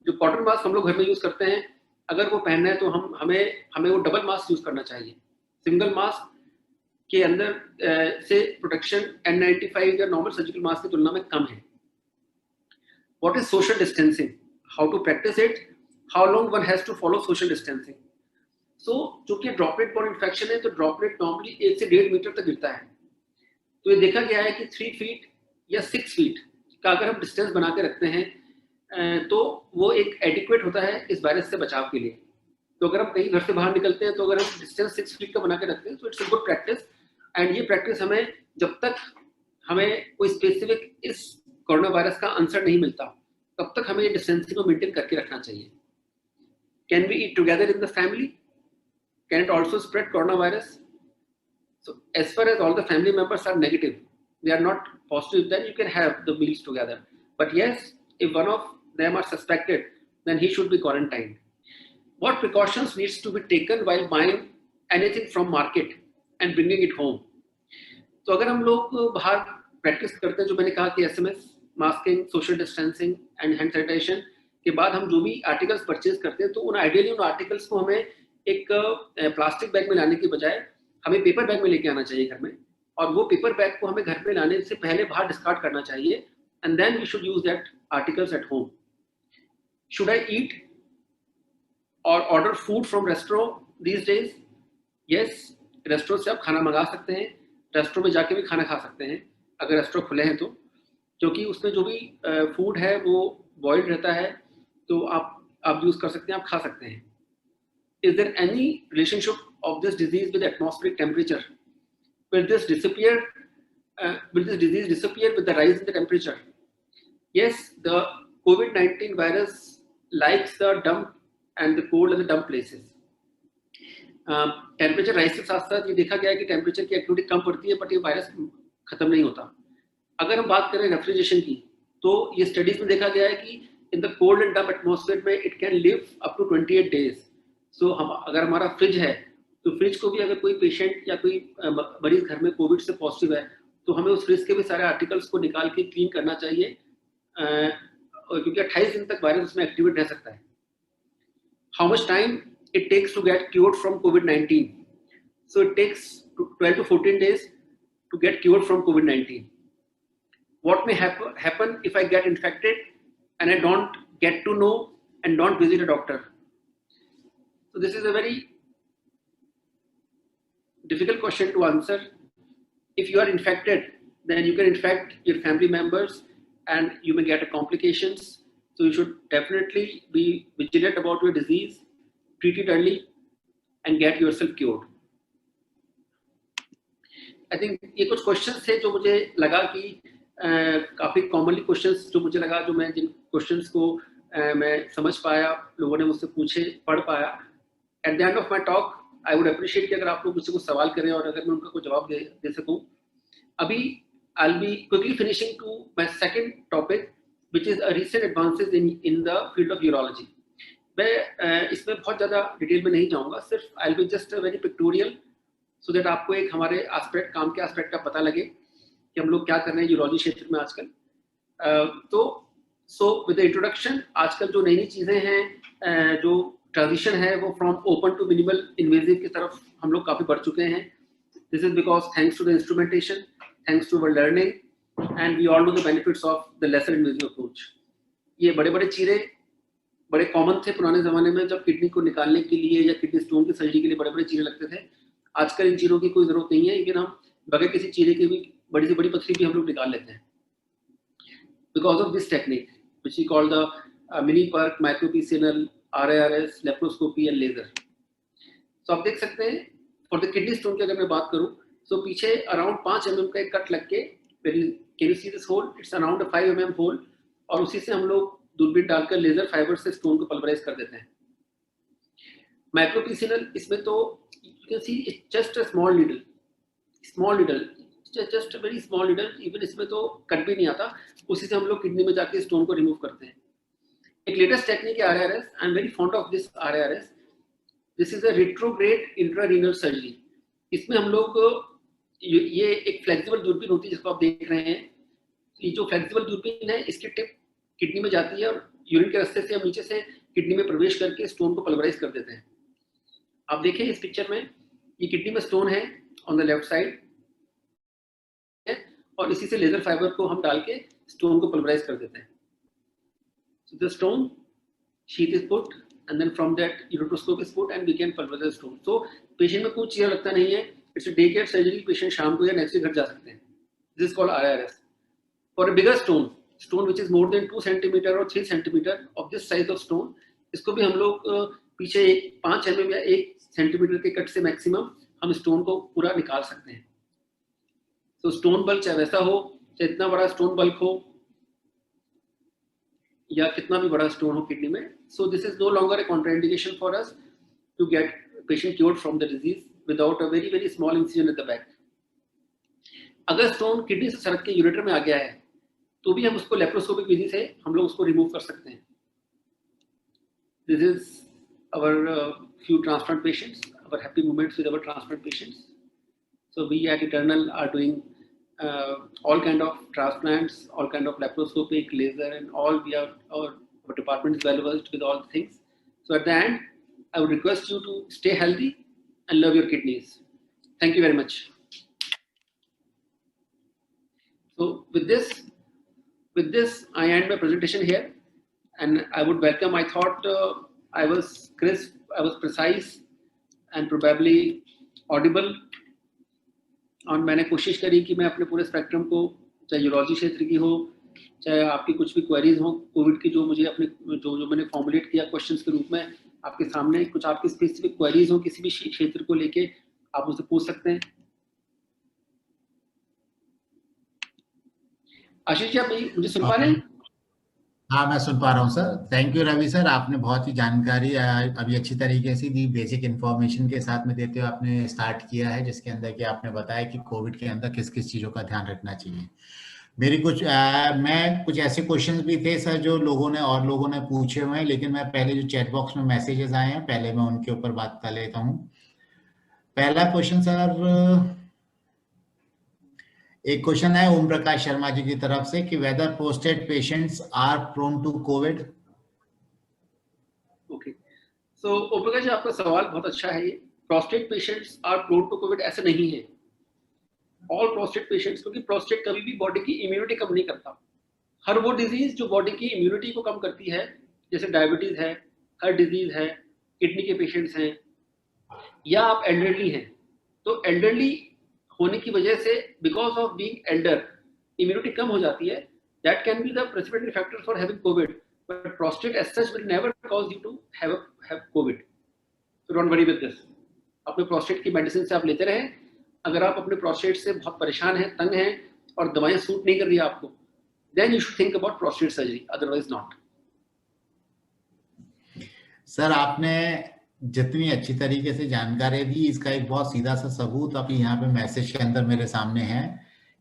जो कॉटन मास्क हम लोग घर में यूज करते हैं, अगर वो पहनना है तो हमें वो डबल मास्क यूज करना चाहिए। सिंगल मास्क के अंदर से प्रोटेक्शन N95 या नॉर्मल सर्जिकल मास्क की तुलना में कम है। What is social distancing? How to practise it? How long one has to follow social distancing? So जो कि ड्रॉपलेट बॉर्न इन्फेक्शन है तो ड्रॉपलेट नॉर्मली 1 से 1.5 मीटर तक गिरता है। तो ये देखा गया है कि 3 फीट या 6 फीट का अगर हम डिस्टेंस बना के रखते हैं तो वो एक एडिक्वेट होता है इस वायरस से बचाव के लिए। तो अगर हम कहीं घर से बाहर निकलते हैं तो अगर हम डिस्टेंस 6 फीट का बना के रखते हैं तो it's a good practice. And ये प्रैक्टिस हमें जब तक हमें कोई स्पेसिफिक इस कोरोना वायरस का आंसर नहीं मिलता तब तक हमें डिस्टेंसिंग को मेंटेन करके रखना चाहिए। Can we eat together in the family? Can it also spread corona virus? So as far as all the family members are negative, they are not positive, then you can have the meals together. But yes, if one of them are suspected, then he should be quarantined. what precautions needs to be taken while buying anything from market and bringing it home. तो अगर हम लोग बाहर practice करते हैं, जो मैंने कहा कि SMS, masking, social distancing and hand sanitization के बाद हम जो भी आर्टिकल्स परचेज करते हैं, तो उन आइडियली उन आर्टिकल्स को हमें एक प्लास्टिक बैग में लाने की बजाय हमें पेपर बैग में लेके आना चाहिए घर में, और वो पेपर बैग को हमें घर पे लाने से पहले बाहर डिस्कार्ड करना चाहिए, and then we should use that articles at home. Should I eat or order food from restaurant these days? Yes, restaurant से आप खाना मंगा सकते हैं, रेस्टोरेंट में जाके भी खाना खा सकते हैं अगर रेस्टोरेंट खुले हैं तो, क्योंकि उसमें जो भी फूड है वो बॉइल्ड रहता है, तो आप यूज कर सकते हैं, आप खा सकते हैं. Is there any relationship of this disease with atmospheric temperature? Will this disappear? Will this disease disappear with the rise in the temperature? Yes, the COVID-19 virus likes the damp and the cold and the damp places. Temperature rise के साथ साथ ये देखा गया है कि temperature की activity कम पड़ती है, बट ये वायरस खत्म नहीं होता. अगर हम बात करें रेफ्रिजरेशन की, तो ये स्टडीज में देखा गया है कि in the cold and damp atmosphere में it can live up to 28 days. So हम अगर हमारा फ्रिज है, तो फ्रिज को भी अगर कोई पेशेंट या कोई मरीज घर में कोविड से पॉजिटिव है, तो हमें उस फ्रिज के भी सारे आर्टिकल्स को निकाल के क्लीन करना चाहिए, क्योंकि 28 दिन तक वायरस उसमें एक्टिवेट रह सकता है. How much time it takes to get cured from COVID-19? So it takes 12 to 14 days to get cured from COVID-19. What may happen if I get infected and I don't get to know and don't visit a doctor? So this is a very difficult question to answer. If you are infected, then you can infect your family members and you may get complications. So you should definitely be vigilant about your disease, treat it early and get yourself cured. I think ये कुछ questions थे जो मुझे लगा कि काफी commonly questions जो मुझे लगा, जो मैं जिन क्वेश्चंस को मैं समझ पाया, लोगों ने मुझसे पूछे, पढ़ पाया. At the end of my talk I would appreciate कि अगर आप लोग मुझसे कुछ सवाल करें और अगर मैं उनका कोई जवाब दे सकूं. अभी I will be quickly finishing to my second topic, which is a recent advances in the field of urology. मैं इसमें बहुत ज़्यादा डिटेल में नहीं जाऊंगा, सिर्फ I will be just very pictorial, so that आपको एक हमारे एस्पेक्ट, काम के एस्पेक्ट का पता लगे कि हम लोग क्या कर रहे हैं यूरोलॉजी क्षेत्र में आजकल. तो सो विद द इंट्रोडक्शन, आजकल जो नई नई चीज़ें हैं, जो ट्रांजिशन है वो from open to minimal invasive की तरफ हम लोग काफ़ी बढ़ चुके हैं. This is because thanks to the instrumentation, thanks to our learning, and we all know the benefits of the lesser invasive approach. ये बड़े बड़े चीरे बड़े कॉमन थे पुराने ज़माने में, जब किडनी को निकालने के लिए या किडनी स्टोन की सर्जरी के लिए बड़े बड़े चीरे लगते थे. आजकल इन चीरों की कोई ज़रूरत नहीं है, लेकिन हम बगैर किसी चीरे के भी बड़ी से बड़ी पथरी भी हम लोग निकाल लेते हैं, because of this technique which we call the mini perc, micro PCNL, RIRS, laparoscopy and laser. तो आप देख सकते हैं फॉर द किडनी स्टोन की अगर मैं बात करूँ, तो पीछे अराउंड 5 mm का एक कट लग के, can you see this hole, it's around 5 mm hole, और उसी से हम लोग दूरबीन डालकर लेजर फाइबर से स्टोन को पल्वराइज कर देते हैं. माइक्रोपीसीएनएल, इसमें तो you can see it's just a small needle, just a very small needle, even इसमें तो कट भी नहीं आता, उसी से हम लोग किडनी में जाके स्टोन को रिमूव करते हैं. एक लेटेस्ट टेक्निक है RIRS. I am very fond of this RIRS. This is a retrograde intrarenal surgery. इसमें हम लोग, ये एक फ्लेक्सिबल दूरबीन होती है जिसको आप देख रहे हैं. ये जो फ्लेक्सिबल दूरबीन है, इसकी टिप किडनी में जाती है और यूरिन के रास्ते से हम नीचे से किडनी में प्रवेश करके स्टोन को पल्वराइज कर देते हैं. आप देखिए इस पिक्चर में, ये किडनी में स्टोन है ऑन द लेफ्ट साइड, और इसी से लेजर फाइबर को हम डाल के स्टोन को पल्वराइज कर देते हैं. So the stone sheath is put, and then from that ureteroscope is put, and we can pulverize the stone. So patient में कुछ चीज़ लगता नहीं है, it's a day care surgery. Patient शाम को या नेक्स्ट डे घर जा सकते हैं. This is called RIRS. For a bigger stone which is more than 2 centimeter or 3 centimeter of this size of stone, इसको भी हम लोग पीछे 5 mm या 1 सेंटीमीटर के कट से मैक्सिमम हम स्टोन को पूरा निकाल सकते हैं. तो स्टोन बल्क चाहे वैसा हो, चाहे इतना बड़ा स्टोन बल्क हो, या कितना भी बड़ा स्टोन हो किडनी में. So this is no longer a contraindication for us to get patient cured from the disease without a very very small incision at the back. अगर स्टोन किडनी से सरक के यूरेटर में आ गया है, तो भी हम उसको लेप्रोस्कोपिक विधि से हम लोग उसको रिमूव कर सकते हैं. This is few transplant patients, our happy moments with our transplant patients. So we at Eternal are doing all kind of transplants, all kind of laparoscopic, laser, and all. Our department is well versed with all the things. So at the end, I would request you to stay healthy and love your kidneys. Thank you very much. So with this, I end my presentation here, and I would welcome. I thought I was crisp, I was precise, and probably audible. और मैंने कोशिश करी कि मैं अपने पूरे spectrum को, चाहे यूरोलॉजी क्षेत्र की हो, चाहे आपकी कुछ भी क्वेरीज हो कोविड की, जो मुझे अपने जो मैंने फॉर्मुलेट किया क्वेश्चंस के रूप में आपके सामने, कुछ आपकी स्पेसिफिक क्वेरीज हो किसी भी क्षेत्र को लेके आप मुझसे पूछ सकते हैं। आशीष जी, आप मुझे सुन पा रहे हैं? हाँ, मैं सुन पा रहा हूँ sir. Thank you Ravi sir, आपने बहुत ही जानकारी अभी अच्छी तरीके से दी, बेसिक इन्फॉर्मेशन के साथ में देते हुए आपने स्टार्ट किया है, जिसके अंदर कि आपने बताया कि कोविड के अंदर किस किस चीज़ों का ध्यान रखना चाहिए। मेरी कुछ ऐसे क्वेश्चंस भी थे सर जो लोगों ने पूछे हुए हैं, लेकिन मैं पहले जो चैट बॉक्स में मैसेजेस आए हैं पहले मैं उनके ऊपर बात कर लेता हूँ। पहला क्वेश्चन सर, एक क्वेश्चन है ओम प्रकाश शर्मा जी की तरफ से कि whether prostate patients are prone to COVID. Okay, so Om Prakash ji, आपका सवाल बहुत अच्छा है। ये prostate patients are prone to COVID ऐसा नहीं है। ऑल प्रोस्टेट पेशेंट्स, क्योंकि प्रोस्टेट कभी भी बॉडी की इम्यूनिटी कम नहीं करता। हर वो डिजीज जो बॉडी की इम्यूनिटी को कम करती है, जैसे डायबिटीज है, हार्ट डिजीज है, किडनी के पेशेंट्स हैं, या आप एल्डरली हैं, तो एल्डरली होने की वजह से because of being elder immunity कम हो जाती है। That can be the precipitating factor for having COVID, but prostate as such will never cause you to have COVID. So don't worry with this. अपने prostate की medicine से आप लेते रहें। अगर आप अपने प्रोस्टेट से बहुत परेशान हैं, तंग हैं और दवाएं सूट नहीं कर रही आपको, then you should think about prostate surgery, otherwise not. Sir, आपने जितनी अच्छी तरीके से जानकारी दी, इसका एक बहुत सीधा सा सबूत अभी यहाँ पे मैसेज के अंदर मेरे सामने है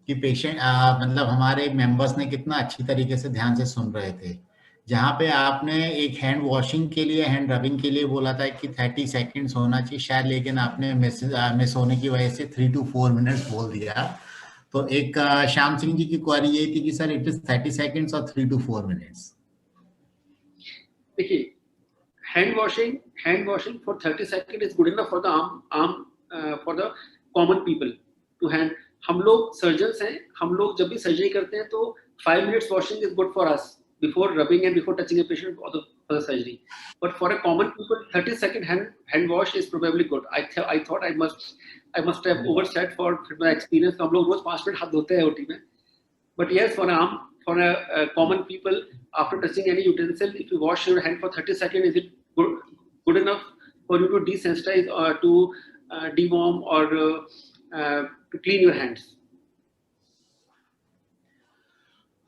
कि पेशेंट मतलब हमारे मेंबर्स ने कितना अच्छी तरीके से ध्यान से सुन रहे थे। जहाँ पे आपने एक हैंड वॉशिंग के लिए, हैंड रबिंग के लिए बोला था कि 30 सेकेंड्स होना चाहिए शायद, लेकिन आपने मिस होने की वजह से 3 to 4 मिनट्स बोल दिया। तो एक श्याम सिंह जी की क्वेरी यही थी कि सर इट इज 30 सेकेंड्स और 3 to 4 मिनट्स। देखिए, hand washing for 30 second is good enough for the arm for the common people to hand. हम लोग सर्जन्स हैं, हम लोग जब भी सर्जरी करते हैं तो 5 minutes washing is good for us before rubbing and before touching a patient for the surgery. But for a common people, 30 second hand wash is probably good. I thought I must have oversaid for my experience. हम लोग रोज 5 minute हाथ धोते हैं OT में. But yes, for a common people, after touching any utensil, if you wash your hand for 30 seconds, is it good enough for you to desensitize or to deworm or to clean your hands?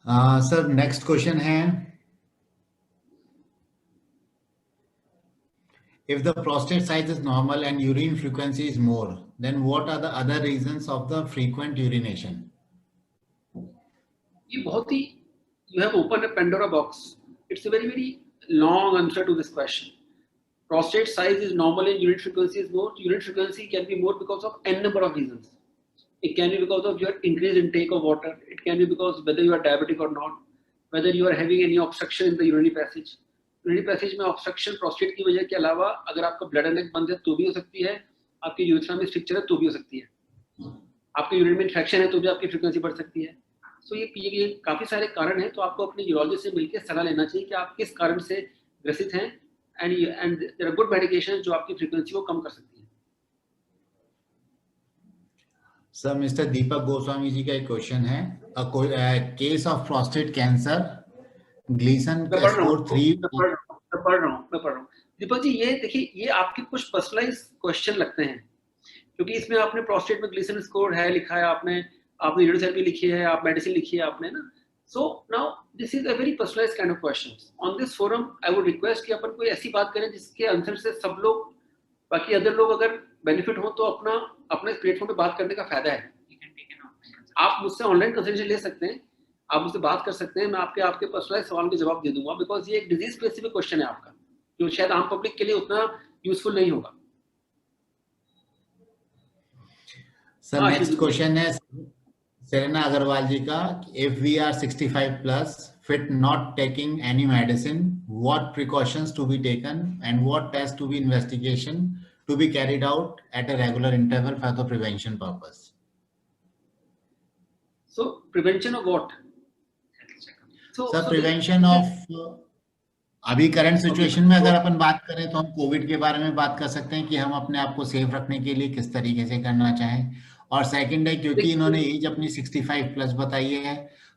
Sir, next question है, if the prostate size is normal and urine frequency is more, then what are the other reasons of the frequent urination? ये बहुत ही, you have opened a Pandora box. It's a very long answer to this question. Prostate size is normal and urine frequency is more. Urine frequency can be more because of n number of reasons. It can be because of your increased intake of water. It can be because whether you are diabetic or not, whether you are having any obstruction in the urinary passage. Urinary passage में obstruction prostate की वजह के अलावा अगर आपका bladder neck बंद है तो भी हो सकती है, आपकी यूरेथ्रा में स्ट्रक्चर है तो भी हो सकती है, आपके यूरिन में इन्फेक्शन है तो भी आपकी फ्रीक्वेंसी बढ़ सकती है। सो ये काफी सारे कारण हैं, तो आपको अपने यूरोलॉजिस्ट से मिलकर सलाह लेना चाहिए कि आप किस कारण से ग्रसित हैं, and there are good medication जो आपकी फ्रीक्वेंसी को कम कर सकती है। सर, मिस्टर दीपक गोस्वामी जी का एक क्वेश्चन है, case of prostate cancer Gleason score 3। मैं पढ़ रहा हूँ दीपक जी। ये देखिए, ये आपके कुछ पर्सनलाइज क्वेश्चन लगते हैं, क्योंकि इसमें आपने प्रोस्टेट में ग्लीसन स्कोर है लिखा है, आपने रेडियोथेरेपी लिखी है, आप मेडिसिन लिखी है आपने ना। So now this is a very personalised kind of questions. On this forum I would request कि अपन कोई ऐसी बात करें जिसके आंसर से सब लोग, बाकी अदर लोग अगर बेनिफिट हो तो अपने प्लेटफॉर्म पे बात करने का फायदा है। आप मुझसे ऑनलाइन कंसल्टेशन ले सकते हैं, आप मुझसे बात कर सकते हैं, मैं आपके पर्सनलाइज सवाल के जवाब दे दूंगा, बिकॉज ये एक डिजीज स्पेसिफिक क्वेश्चन है आपका, जो शायद आम पब्लिक के लिए उतना यूजफुल नहीं होगा। सर नेक्स्ट क्वेश्चन है सेरेना अग्रवाल जी का, if we are 65 plus fit not taking any medicine, what precautions to be taken and what tests to be investigation to be carried out at a regular interval for the prevention purpose? So prevention of what? So prevention of अभी current situation में अगर अपन बात करें तो हम Covid के बारे में बात कर सकते हैं कि हम अपने आप को सेफ रखने के लिए किस तरीके से करना चाहें। और सेकंड है क्योंकि इन्होंने एज अपनी 65 प्लस बताई है,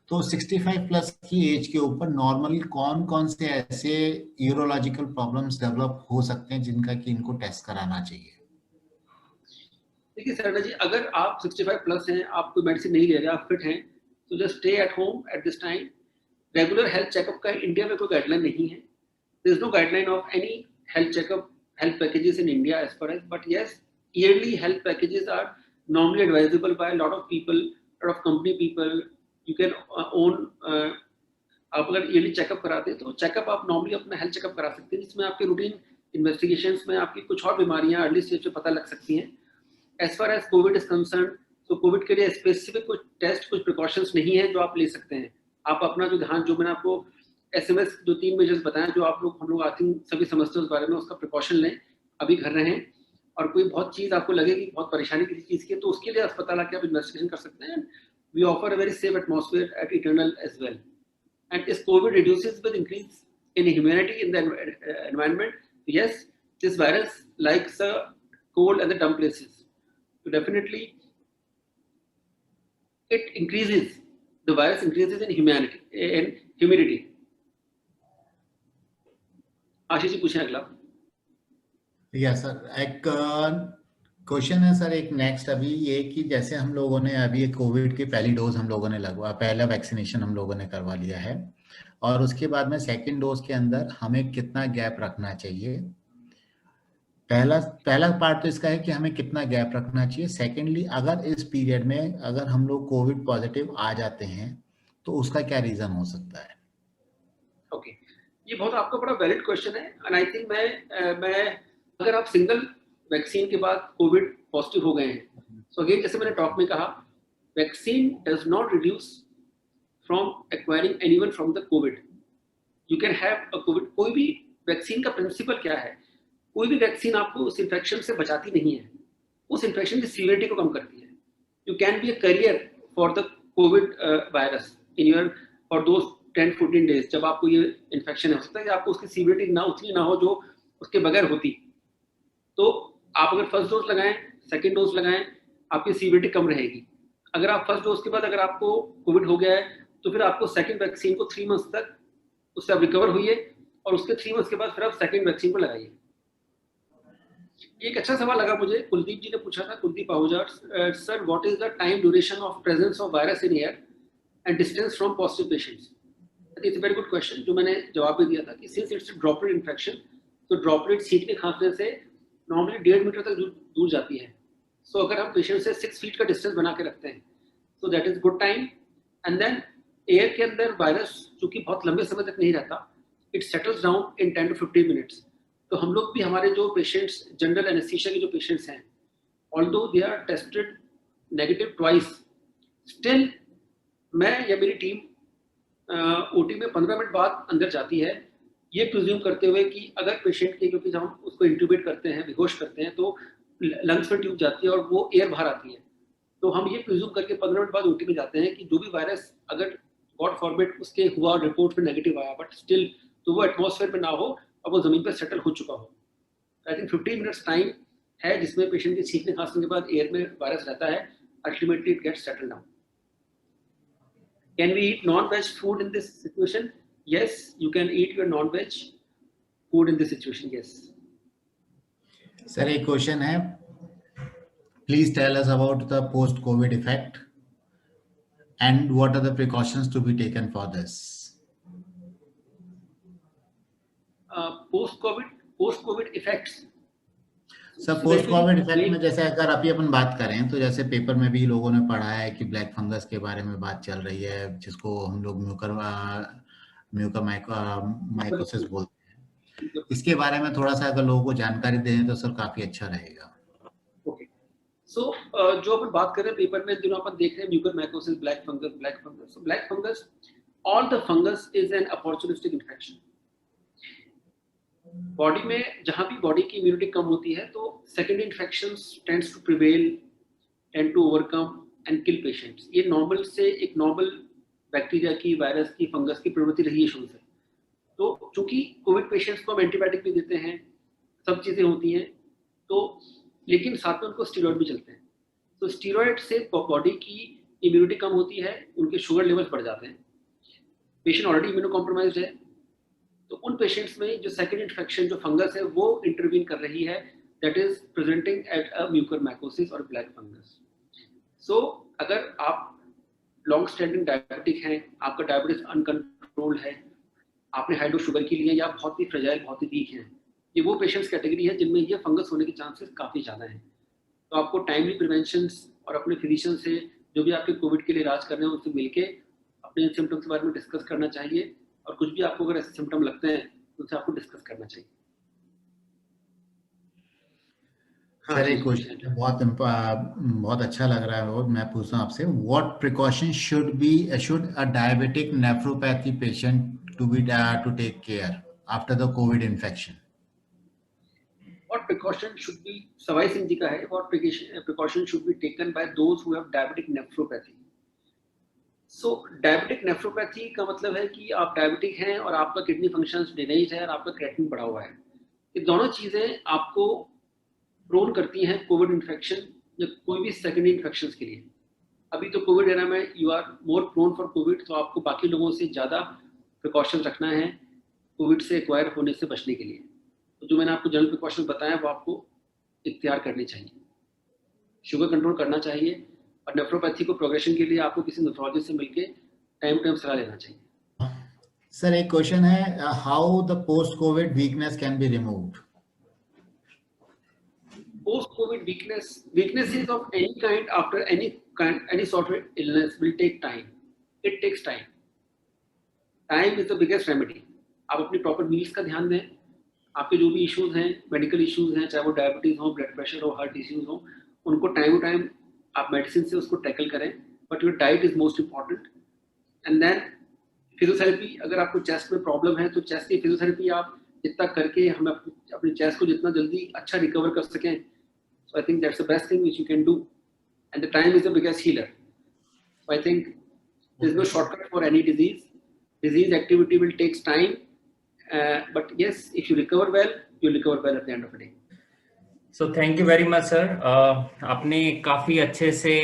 तो 65 प्लस की एज के ऊपर नॉर्मली कौन कौन से ऐसे यूरोलॉजिकल प्रॉब्लम्स डेवलप हो सकते हैं जिनका कि इनको टेस्ट कराना चाहिए? देखिए सर जी, अगर आप 65 प्लस हैं, आप कोई मेडिसिन नहीं ले रहे, आप फिट हैं, तो just stay at home at this time. Regular health checkup का इंडिया में कोई गाइडलाइन नहीं है। There is no guideline of any health checkup, health packages in India as far as, but yes, yearly health packages are normally advisable by a lot of people, lot of company people. You can own आप अगर yearly checkup कराते हैं तो checkup आप normally अपना health checkup करा सकते हैं, जिसमें आपके रूटीन इन्वेस्टिगेशंस में आपकी कुछ और बीमारियां अर्ली स्टेज पे पता लग सकती हैं। As far as covid is concern, तो कोविड के लिए स्पेसिफिक कुछ टेस्ट, कुछ प्रिकॉशंस नहीं है जो आप ले सकते हैं। आप अपना जो ध्यान, जो मैंने आपको SMS जो 3 मेजर्स बताया, जो आप लोग, हम लोग आई थिंक सभी समझते हैं उस बारे में, उसका प्रिकॉशन लें। अभी घर रहें, और कोई बहुत चीज आपको लगेगी बहुत परेशानी किसी चीज की, तो उसके लिए अस्पताल आके आप इन्वेस्टिगेशन कर सकते हैं। We offer a very safe atmosphere at Eternal as well, and इस COVID reduces with increase in humanity in the environment. Yes, this virus likes the cold and the damp places, so definitely it increases, the virus increases in humanity, in humidity. Ashish ji पूछें अगला। या sir, एक question है sir, एक next अभी ये कि जैसे हम लोगों ने अभी कोविड की पहली डोज हम लोगों ने पहला वैक्सीनेशन हम लोगों ने करवा लिया है, और उसके बाद में सेकंड डोज के अंदर हमें कितना गैप रखना चाहिए? पहला पार्ट तो इसका है कि हमें कितना गैप रखना चाहिए। सेकेंडली, अगर इस पीरियड में अगर हम लोग कोविड पॉजिटिव आ जाते हैं तो उसका क्या रीजन हो सकता है? ओके, ये बहुत आपका बड़ा वैलिड क्वेश्चन है, एंड आई थिंक मैं अगर आप सिंगल वैक्सीन के बाद कोविड पॉजिटिव हो गए हैं, सो अगेन जैसे मैंने टॉक में कहा, vaccine does not reduce from acquiring anyone from the Covid. You can have a Covid, कोई भी वैक्सीन का प्रिंसिपल क्या है, कोई भी वैक्सीन आपको उस इन्फेक्शन से बचाती नहीं है, उस इन्फेक्शन की सीवियरिटी को कम करती है। You can be a carrier for the covid virus in your for those 10-14 days जब आपको ये इन्फेक्शन है। हो सकता है कि आपको उसकी सीवियरिटी ना उतनी ना हो जो उसके बगैर होती। तो आप अगर फर्स्ट डोज लगाएं, सेकेंड डोज लगाएं, आपकी सीवियरिटी कम रहेगी। अगर आप फर्स्ट डोज के बाद अगर आपको कोविड हो गया है, तो फिर आपको सेकेंड वैक्सीन को 3 मंथ्स तक उससे आप रिकवर हुई, और उसके 3 मंथ्स के बाद फिर आप सेकेंड वैक्सीन को लगाइए। एक अच्छा सवाल लगा मुझे, कुलदीप जी ने पूछा था, Kuldeep Ahuja, sir what is the time duration of presence of virus in air and distance from positive patients? It's a very good question, जो मैंने जवाब भी दिया था कि सिंस इट्स ड्रॉपलेट इन्फेक्शन, तो ड्रॉपलेट छींकने खांसने से नॉर्मली 1.5 मीटर तक दूर जाती है। सो अगर हम पेशेंट से 6 फीट का डिस्टेंस बना के रखते हैं, तो that is good time. And then air के अंदर वायरस चूंकि बहुत लंबे समय तक नहीं रहता, it settles down in 10 to 15 minutes. तो हम लोग भी, हमारे जो पेशेंट्स, जनरल एनेस्थीसिया के जो पेशेंट्स हैं, although they are tested negative twice, still मैं या मेरी टीम ओटी में 15 मिनट बाद अंदर जाती है, ये प्रिज्यूम करते हुए कि अगर पेशेंट के, क्योंकि जब हम उसको इंट्यूबेट करते हैं, बेहोश करते हैं, तो लंग्स में ट्यूब जाती है और वो एयर बाहर आती है, तो हम ये प्रिज्यूम करके 15 मिनट बाद ओटी में जाते हैं कि जो भी वायरस अगर गॉड फॉरबिड उसके हुआ रिपोर्ट में नेगेटिव आया, बट स्टिल तो वो एटमॉस्फेयर में ना हो और वो जमीन पर सेटल हो चुका हो। आई थिंक 15 मिनट्स टाइम है जिसमें पेशेंट के छींकने खांसने के बाद एयर में वायरस रहता है, ultimately it gets settle down. Can we eat non-veg food in this situation? Yes, you can eat your non-veg food in this situation. Yes. Sir, एक क्वेश्चन है, please tell us about the post-COVID effect and what are the precautions to be taken for this? Post-COVID effects. Sir post Covid effect में जैसे अगर अभी अपन बात करें तो जैसे पेपर में भी लोगों ने पढ़ा है कि ब्लैक फंगस के बारे में बात चल रही है, जिसको हम लोग म्यूकर माइकोसिस बोलते हैं। इसके बारे में थोड़ा सा अगर लोगों को जानकारी दें तो सर काफी अच्छा रहेगा। ओके, सो जो अपन बात कर रहे हैं पेपर में, जिन्हों अपन देख रहे हैं mucormycosis, black fungus. Black fungus, all the fungus is an opportunistic infection. Body में जहां भी बॉडी की इम्यूनिटी कम होती है तो secondary infections tends to prevail, tend to overcome and kill patients. ये नॉर्मल से एक नॉर्मल बैक्टीरिया की, वायरस की, फंगस की प्रवृत्ति रही है शुरू से। तो चूंकि कोविड पेशेंट्स को हम एंटीबायोटिक भी देते हैं, सब चीजें होती हैं, तो लेकिन साथ में उनको स्टीरॉयड भी चलते हैं। तो स्टीरॉयड से बॉडी की इम्यूनिटी कम होती है, उनके शुगर लेवल्स बढ़ जाते हैं, पेशेंट ऑलरेडी इम्यूनो कॉम्प्रोमाइज्ड है, तो उन पेशेंट्स में जो सेकेंड इन्फेक्शन जो फंगस है वो इंटरवीन कर रही है, that is presenting at a mucormycosis और ब्लैक फंगस। सो अगर आप लॉन्ग स्टैंडिंग डायबिटिक हैं, आपका डायबिटीज अनकंट्रोल्ड है, आपने हाई डोज शुगर की लिए या बहुत ही फ्रेजाइल, बहुत ही वीक हैं, ये वो पेशेंट्स कैटेगरी है जिनमें ये फंगस होने के चांसेस काफ़ी ज़्यादा हैं। तो आपको टाइमली प्रिवेंशन और अपने फिजिशियन से जो भी आपके कोविड के लिए इलाज कर रहे हैं उनसे मिलके अपने सिम्टम्स के बारे में डिस्कस करना चाहिए, और कुछ भी आपको अगर ऐसे सिम्टम लगते हैं तो उनसे आपको डिस्कस करना चाहिए। सर एक क्वेश्चन बहुत अच्छा लग रहा है, और मैं पूछता हूँ आपसे, what precaution should a diabetic nephropathy patient to take care after the COVID infection? What precaution should be, Sawai Singh ji का है, what precaution should be taken by those who have diabetic nephropathy? So diabetic nephropathy का मतलब है कि आप diabetic हैं और आपका किडनी फंक्शंस डिनेज है और आपका क्रिएटिनिन बढ़ा हुआ है। ये दोनों चीजें आपको प्रोन करती हैं कोविड इन्फेक्शन या कोई भी सेकेंडरी इन्फेक्शन के लिए। अभी तो कोविड एरा में you are more prone for covid, तो आपको बाकी लोगों से ज़्यादा प्रिकॉशन रखना है कोविड से एक्वायर होने से बचने के लिए। तो जो मैंने आपको जनरल प्रिकॉशन बताया वो आपको इख्तियार करनी चाहिए। शुगर कंट्रोल करना चाहिए, और नेफ्रोपैथी को प्रोग्रेशन के लिए आपको किसी नेफ्रोलॉजिस्ट से मिलके टाइम टाइम सलाह लेना चाहिए। सर एक क्वेश्चन है, how the post Covid weakness can be removed? Post COVID weaknesses of any kind after any sort of illness will take time. It takes time. Time is the biggest remedy. आप अपनी proper meals का ध्यान दें, आपके जो भी issues हैं, medical issues हैं, चाहे वो डायबिटीज हो, ब्लड प्रेशर हो, हार्ट इश्यूज हो, उनको टाइम टू टाइम आप मेडिसिन से उसको टैकल करें, but your diet is most important. And then physiotherapy, अगर आपको चेस्ट में प्रॉब्लम है तो चेस्ट की फिजियोथेरेपी आप जितना करके हम अपनी चेस्ट को जितना जल्दी अच्छा रिकवर कर सकें, so I think that's the best thing which you can do, and the time is the biggest healer. So I think there's no shortcut for any disease. Disease activity will take time, but yes, if you recover well, you'll recover well at the end of the day. So thank you very much, sir. आपने काफी अच्छे से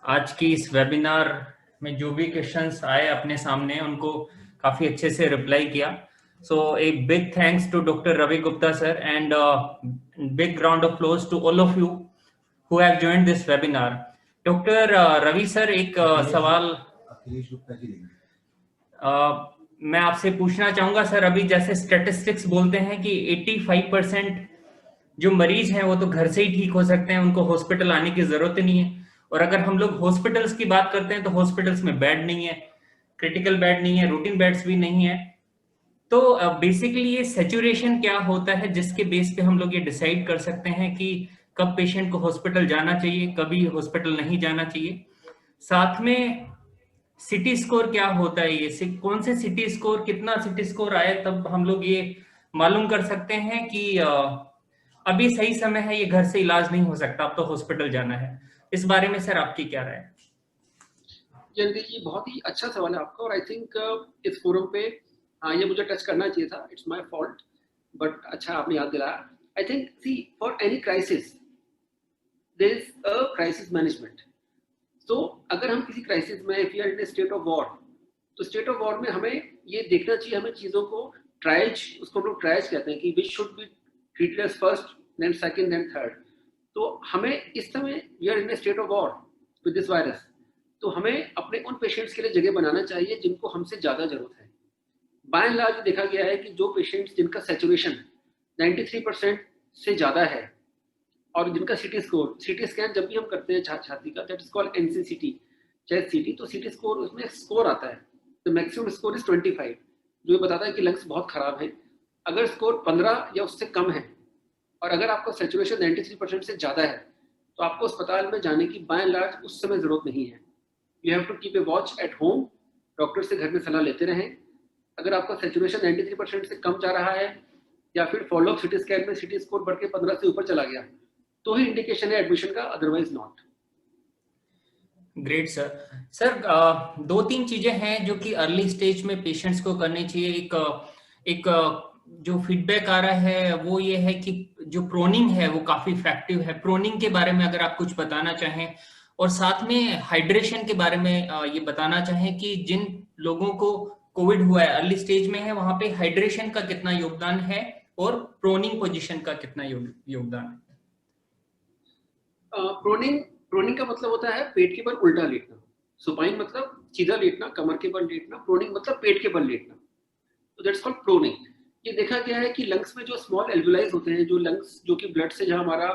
आज की इस webinar में जो भी क्वेश्चंस आए अपने सामने उनको काफी अच्छे से रिप्लाई किया। So a big thanks to Dr. Ravi Gupta sir, and big round of applause to all of you who have joined this webinar. Dr. Ravi sir, एक सवाल अखिलेश गुप्ता जी मैं आपसे पूछना चाहूंगा सर। अभी जैसे स्टैटिस्टिक्स बोलते हैं कि 85% जो मरीज हैं वो तो घर से ही ठीक हो सकते हैं, उनको हॉस्पिटल आने की जरूरत नहीं है। और अगर हम लोग हॉस्पिटल्स की बात करते हैं तो हॉस्पिटल्स में बेड नहीं है, क्रिटिकल बेड नहीं है, रूटीन बेड्स भी नहीं है। तो बेसिकली ये सैचुरेशन क्या होता है जिसके बेस पे हम लोग ये डिसाइड कर सकते हैं कि कब पेशेंट को हॉस्पिटल जाना चाहिए, कभी हॉस्पिटल नहीं जाना चाहिए? साथ में सिटी स्कोर क्या होता है, ये कौन से सिटी स्कोर, कितना सिटी स्कोर आए तब हम लोग ये मालूम कर सकते हैं कि अभी सही समय है, ये घर से इलाज नहीं हो सकता, अब तो हॉस्पिटल जाना है। इस बारे में सर आपकी क्या राय है? जल्दी, ये बहुत ही अच्छा सवाल है आपका, और आई थिंक इस फोरम पे ये मुझे टच करना चाहिए था, इट्स माय फॉल्ट, बट अच्छा आपने याद दिलाया। I think see for any crisis there is a crisis management. तो अगर हम किसी क्राइसिस में, if you are in a state of war, तो स्टेट ऑफ वॉर में हमें ये देखना चाहिए, हमें चीज़ों को ट्रायज, उसको हम लोग ट्रायज कहते हैं कि which should be treated as first, then second, then third. तो हमें इस समय we are in a state of war with this virus, तो हमें अपने उन पेशेंट्स के लिए जगह बनाना चाहिए जिनको हमसे ज़्यादा जरूरत है। बाय एंड लार्ज देखा गया है कि जो पेशेंट्स जिनका सैचुरेशन 93% से ज़्यादा है और जिनका सीटी स्कोर, सीटी स्कैन जब भी हम करते हैं छाती का, that is called NCCT, chest सीटी, तो सीटी स्कोर उसमें स्कोर आता है, तो मैक्सिमम स्कोर इज 25, जो ये बताता है कि लंग्स बहुत खराब है। अगर स्कोर 15 या उससे कम है और अगर आपका सैचुरेशन 93% से ज़्यादा है तो आपको अस्पताल में जाने की बाय एंड लार्ज उस समय ज़रूरत नहीं है। You have to keep a watch at home, doctor से घर में सलाह लेते रहें। अगर आपका सैचुरेशन 93% से कम जा रहा है या फिर फॉलोअप सिटी स्कैन में सिटी स्कोर बढ़ के 15 से ऊपर चला गया तो ही इंडिकेशन है एडमिशन का, otherwise not. Great sir. Sir 2-3 चीजें हैं जो कि अर्ली स्टेज में पेशेंट्स को करनी चाहिए। एक जो फीडबैक आ रहा है वो ये है कि जो प्रोनिंग है वो काफी इफेक्टिव है। प्रोनिंग के बारे में अगर आप कुछ बताना चाहें, और साथ में हाइड्रेशन के बारे में ये बताना चाहें कि जिन लोगों को कोविड हुआ है अर्ली स्टेज में है वहां पे हाइड्रेशन का कितना योगदान है और प्रोनिंग पोजीशन का कितना योगदान है। प्रोनिंग का मतलब होता है पेट के बल उल्टा लेटना। सुपाइन मतलब सीधा लेटना, कमर के बल लेटना। प्रोनिंग मतलब पेट के बल लेटना। तो दैट्स कॉल्ड प्रोनिंग। ये देखा गया है कि लंग्स में जो स्मॉल एल्वुलाइज होते हैं, जो लंग्स जो कि ब्लड से, जहाँ हमारा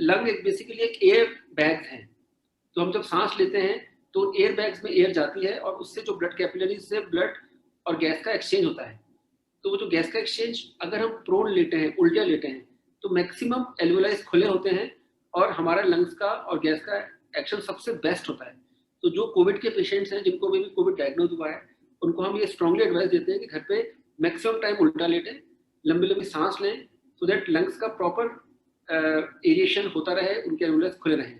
लंग एक बेसिकली एक एयर बैग है। तो हम जब सांस लेते हैं तो एयर बैग्स में एयर जाती है और उससे जो ब्लड कैपिलरीज से ब्लड और गैस का एक्सचेंज होता है। तो वो जो गैस का एक्सचेंज अगर हम प्रोन लेटे हैं, उल्टा लेटे हैं, तो मैक्सिमम एल्वुलाइज खुले होते हैं और हमारा लंग्स का और गैस का एक्शन सबसे बेस्ट होता है। तो जो कोविड के पेशेंट्स हैं जिनको भी कोविड डायग्नोज हुआ है उनको हम ये स्ट्रांगली एडवाइस देते हैं कि घर पे मैक्सिमम टाइम उल्टा लेटें, लंबी लंबी सांस लें, सो दैट लंग्स का प्रॉपर एरिएशन होता रहे, उनके एल्वुलाइज खुले रहें।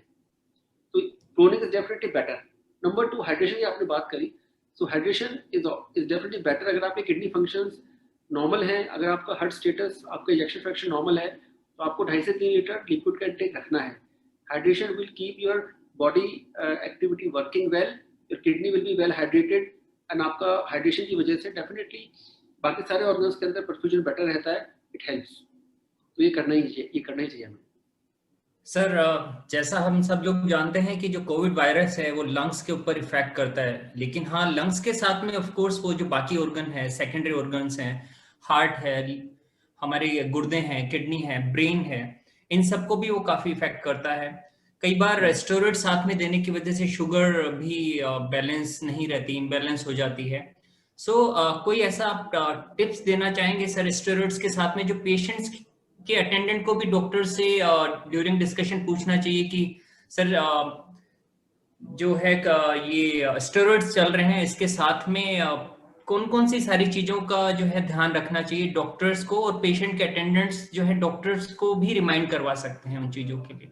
तो proning is definitely better. Number 2, hydration की आपने बात करी। So hydration is definitely better. अगर आपके किडनी फंक्शंस नॉर्मल हैं, अगर आपका हार्ट स्टेटस, आपका इजेक्शन फ्रैक्शन नॉर्मल है, तो आपको 2.5 से 3 लीटर लिक्विड का इंटेक रखना है। Hydration will keep your body activity working well, your kidney will be well hydrated and आपका हाइड्रेशन की वजह से डेफिनेटली बाकी सारे ऑर्गन्स के अंदर परफ्यूजन बेटर रहता है, इट हेल्प्स। तो ये करना ही चाहिए हमें। सर जैसा हम सब लोग जानते हैं कि जो कोविड वायरस है वो लंग्स के ऊपर इफेक्ट करता है, लेकिन हाँ लंग्स के साथ में ऑफ कोर्स वो जो बाकी ऑर्गन है, सेकेंडरी ऑर्गन्स हैं, हार्ट है, हमारे गुर्दे हैं, किडनी है, ब्रेन है, इन सबको भी वो काफी इफेक्ट करता है। कई बार स्टेरॉइड साथ में देने की वजह से शुगर भी बैलेंस नहीं रहती, इम्बैलेंस हो जाती है। सो कोई ऐसा आप टिप्स देना चाहेंगे सर स्टेरॉइड्स के साथ में, जो पेशेंट्स के अटेंडेंट को भी डॉक्टर से ड्यूरिंग डिस्कशन पूछना चाहिए कि सर जो है ये स्टेरॉइड्स चल रहे हैं, इसके साथ में कौन कौन सी सारी चीजों का जो है ध्यान रखना चाहिए डॉक्टर्स को, और पेशेंट के अटेंडेंट्स जो है डॉक्टर्स को भी रिमाइंड करवा सकते हैं उन चीजों के लिए।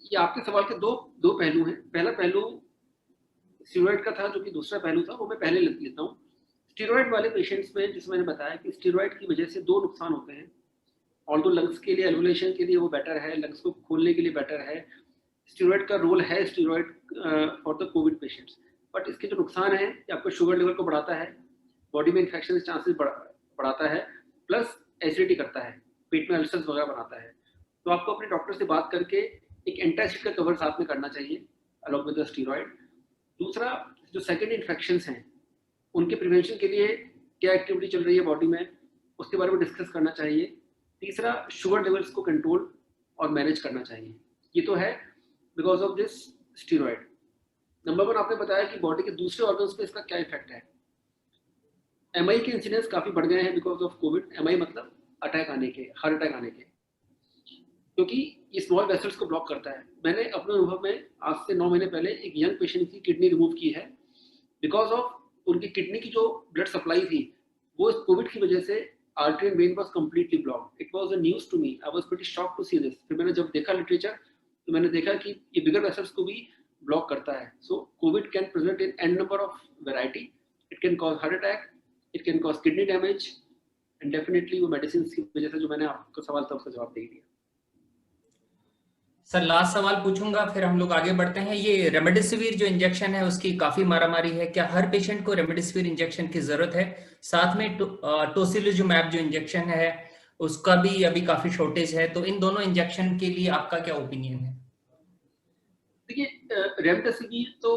ये आपके सवाल के दो पहलू हैं। पहला पहलू स्टेरॉइड का था, जो कि दूसरा पहलू था वो मैं पहले लेता हूँ। स्टेरॉइड वाले पेशेंट्स में जिसमें मैंने बताया कि स्टेरॉइड की वजह से 2 नुकसान होते हैं। ऑल्दो लंग्स के लिए, एल्वुलेशन के लिए वो बेटर है, लंग्स को खोलने के लिए बेटर है, स्टेरॉइड का रोल है steroid for the Covid patients. But इसके जो नुकसान है कि आपको शुगर लेवल को बढ़ाता है, बॉडी में इन्फेक्शन के चांसेस बढ़ाता है, प्लस एसिडिटी करता है, पेट में अल्सर्स वगैरह बनाता है। तो आपको अपने डॉक्टर से बात करके एक एंटासिड का कवर साथ में करना चाहिए अलॉन्ग विद द स्टेरॉइड। दूसरा, जो सेकेंड इन्फेक्शंस हैं उनके प्रिवेंशन के लिए क्या एक्टिविटी चल रही है बॉडी में, उसके बारे में डिस्कस करना चाहिए। तीसरा, शुगर लेवल्स को कंट्रोल और मैनेज करना चाहिए। ये तो है because of this steroid. Number 1, आपने बताया कि बॉडी के दूसरे ऑर्गन्स पे इसका क्या इफेक्ट है। एमआई के इंसिडेंस काफी बढ़ गए हैं बिकॉज ऑफ कोविड। एमआई मतलब अटैक आने के, हार्ट अटैक आने के, क्योंकि ये स्मॉल वेसल्स को ब्लॉक करता है। मैंने अपने अनुभव में आज से 9 महीने पहले एक यंग पेशेंट की किडनी रिमूव की है बिकॉज ऑफ उनकी किडनी की जो ब्लड सप्लाई थी वो कोविड की वजह से artery and vein was completely blocked. It was a news to me, I was pretty shocked to see this. फिर मैंने जब देखा लिटरेचर तो मैंने देखा कि ये बिगर वेसल्स को भी ब्लॉक करता है। So COVID can present in an number of variety. It can cause heart attack, it can cause kidney damage, and definitely वो मेडिसिन की वजह से, जो मैंने आपको सवाल था उसका जवाब दे दिया। सर लास्ट सवाल पूछूंगा फिर हम लोग आगे बढ़ते हैं। ये रेमडेसिविर जो इंजेक्शन है उसकी काफी मारामारी है, क्या हर पेशेंट को रेमडेसिविर इंजेक्शन की जरूरत है? साथ में टोसिलिजुमैब जो इंजेक्शन है उसका भी अभी काफी शॉर्टेज है, तो इन दोनों इंजेक्शन के लिए आपका क्या ओपिनियन है? देखिए, रेमडेसिविर तो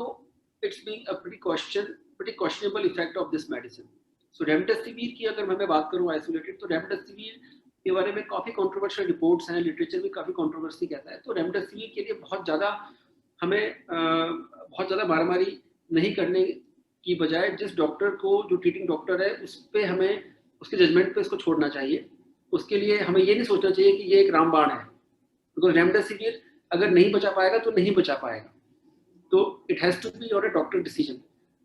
it's being a pretty questionable effect of this medicine. So remdesivir की अगर मैं बात करूं आइसोलेटेड, तो रेमडेसिविर के बारे में काफी कंट्रोवर्शियल रिपोर्ट्स हैं, लिटरेचर भी काफी कंट्रोवर्सी कहता है। तो रेमडेसिविर के लिए बहुत ज्यादा मारामारी नहीं करने की बजाय जिस डॉक्टर को, जो ट्रीटिंग डॉक्टर है, उस पर हमें उसके जजमेंट पे इसको छोड़ना चाहिए। उसके लिए हमें ये नहीं सोचना चाहिए कि ये एक रामबाण है, बिकॉज रेमडेसिविर अगर नहीं बचा पाएगा तो नहीं बचा पाएगा, तो it has to be your a doctor decision.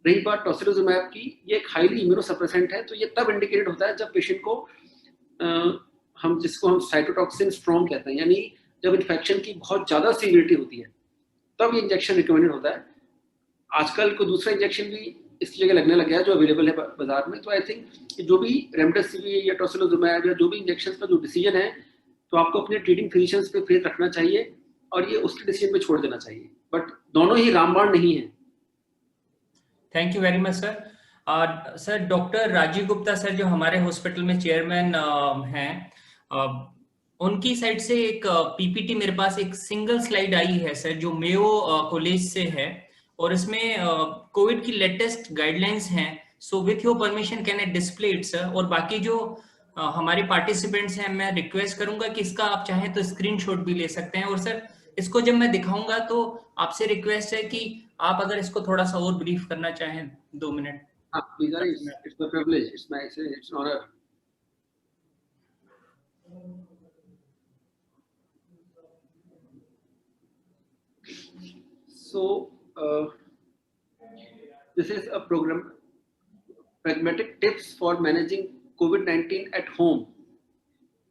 रही बात टोसिलिजुमैब की, ये एक हाईली इम्यूनोसप्रेसेंट है, तो ये तब इंडिकेटेड होता है जब पेशेंट को जिसको हम साइटोटॉक्सिन स्ट्रॉन्ग कहते हैं, यानी जब इन्फेक्शन की बहुत ज़्यादा सीवियरिटी होती है तब ये इंजेक्शन रिकमेंडेड होता है। आजकल को दूसरा इंजेक्शन भी इसकी जगह लगने लग गया है जो अवेलेबल है बाजार में। तो आई थिंक जो भी रेमडेसिविर या टोसिलिजुमैब या जो भी इंजेक्शन का जो डिसीजन है, तो आपको अपने ट्रीटिंग फिजिशियंस पे फेथ रखना चाहिए और ये उसके डिसीजन पे छोड़ देना चाहिए, बट दोनों ही रामबाण नहीं है। Thank you very much sir. Sir doctor Rajiv Gupta sir जो हमारे हॉस्पिटल में चेयरमैन हैं, उनकी साइड से एक पीपीटी मेरे पास एक सिंगल स्लाइड आई है सर, जो मेयो कॉलेज से है, और इसमें कोविड की लेटेस्ट गाइडलाइंस हैं। So with your permission can I display it sir. और बाकी जो हमारे पार्टिसिपेंट्स हैं, मैं रिक्वेस्ट करूंगा कि इसका आप चाहें तो स्क्रीनशॉट भी ले सकते हैं। और सर इसको जब मैं दिखाऊंगा तो आपसे रिक्वेस्ट है कि आप अगर इसको थोड़ा सा और ब्रीफ करना चाहें 2 minute. It's my privilege. It's an honor. So this is a program, pragmatic tips for managing COVID-19 at home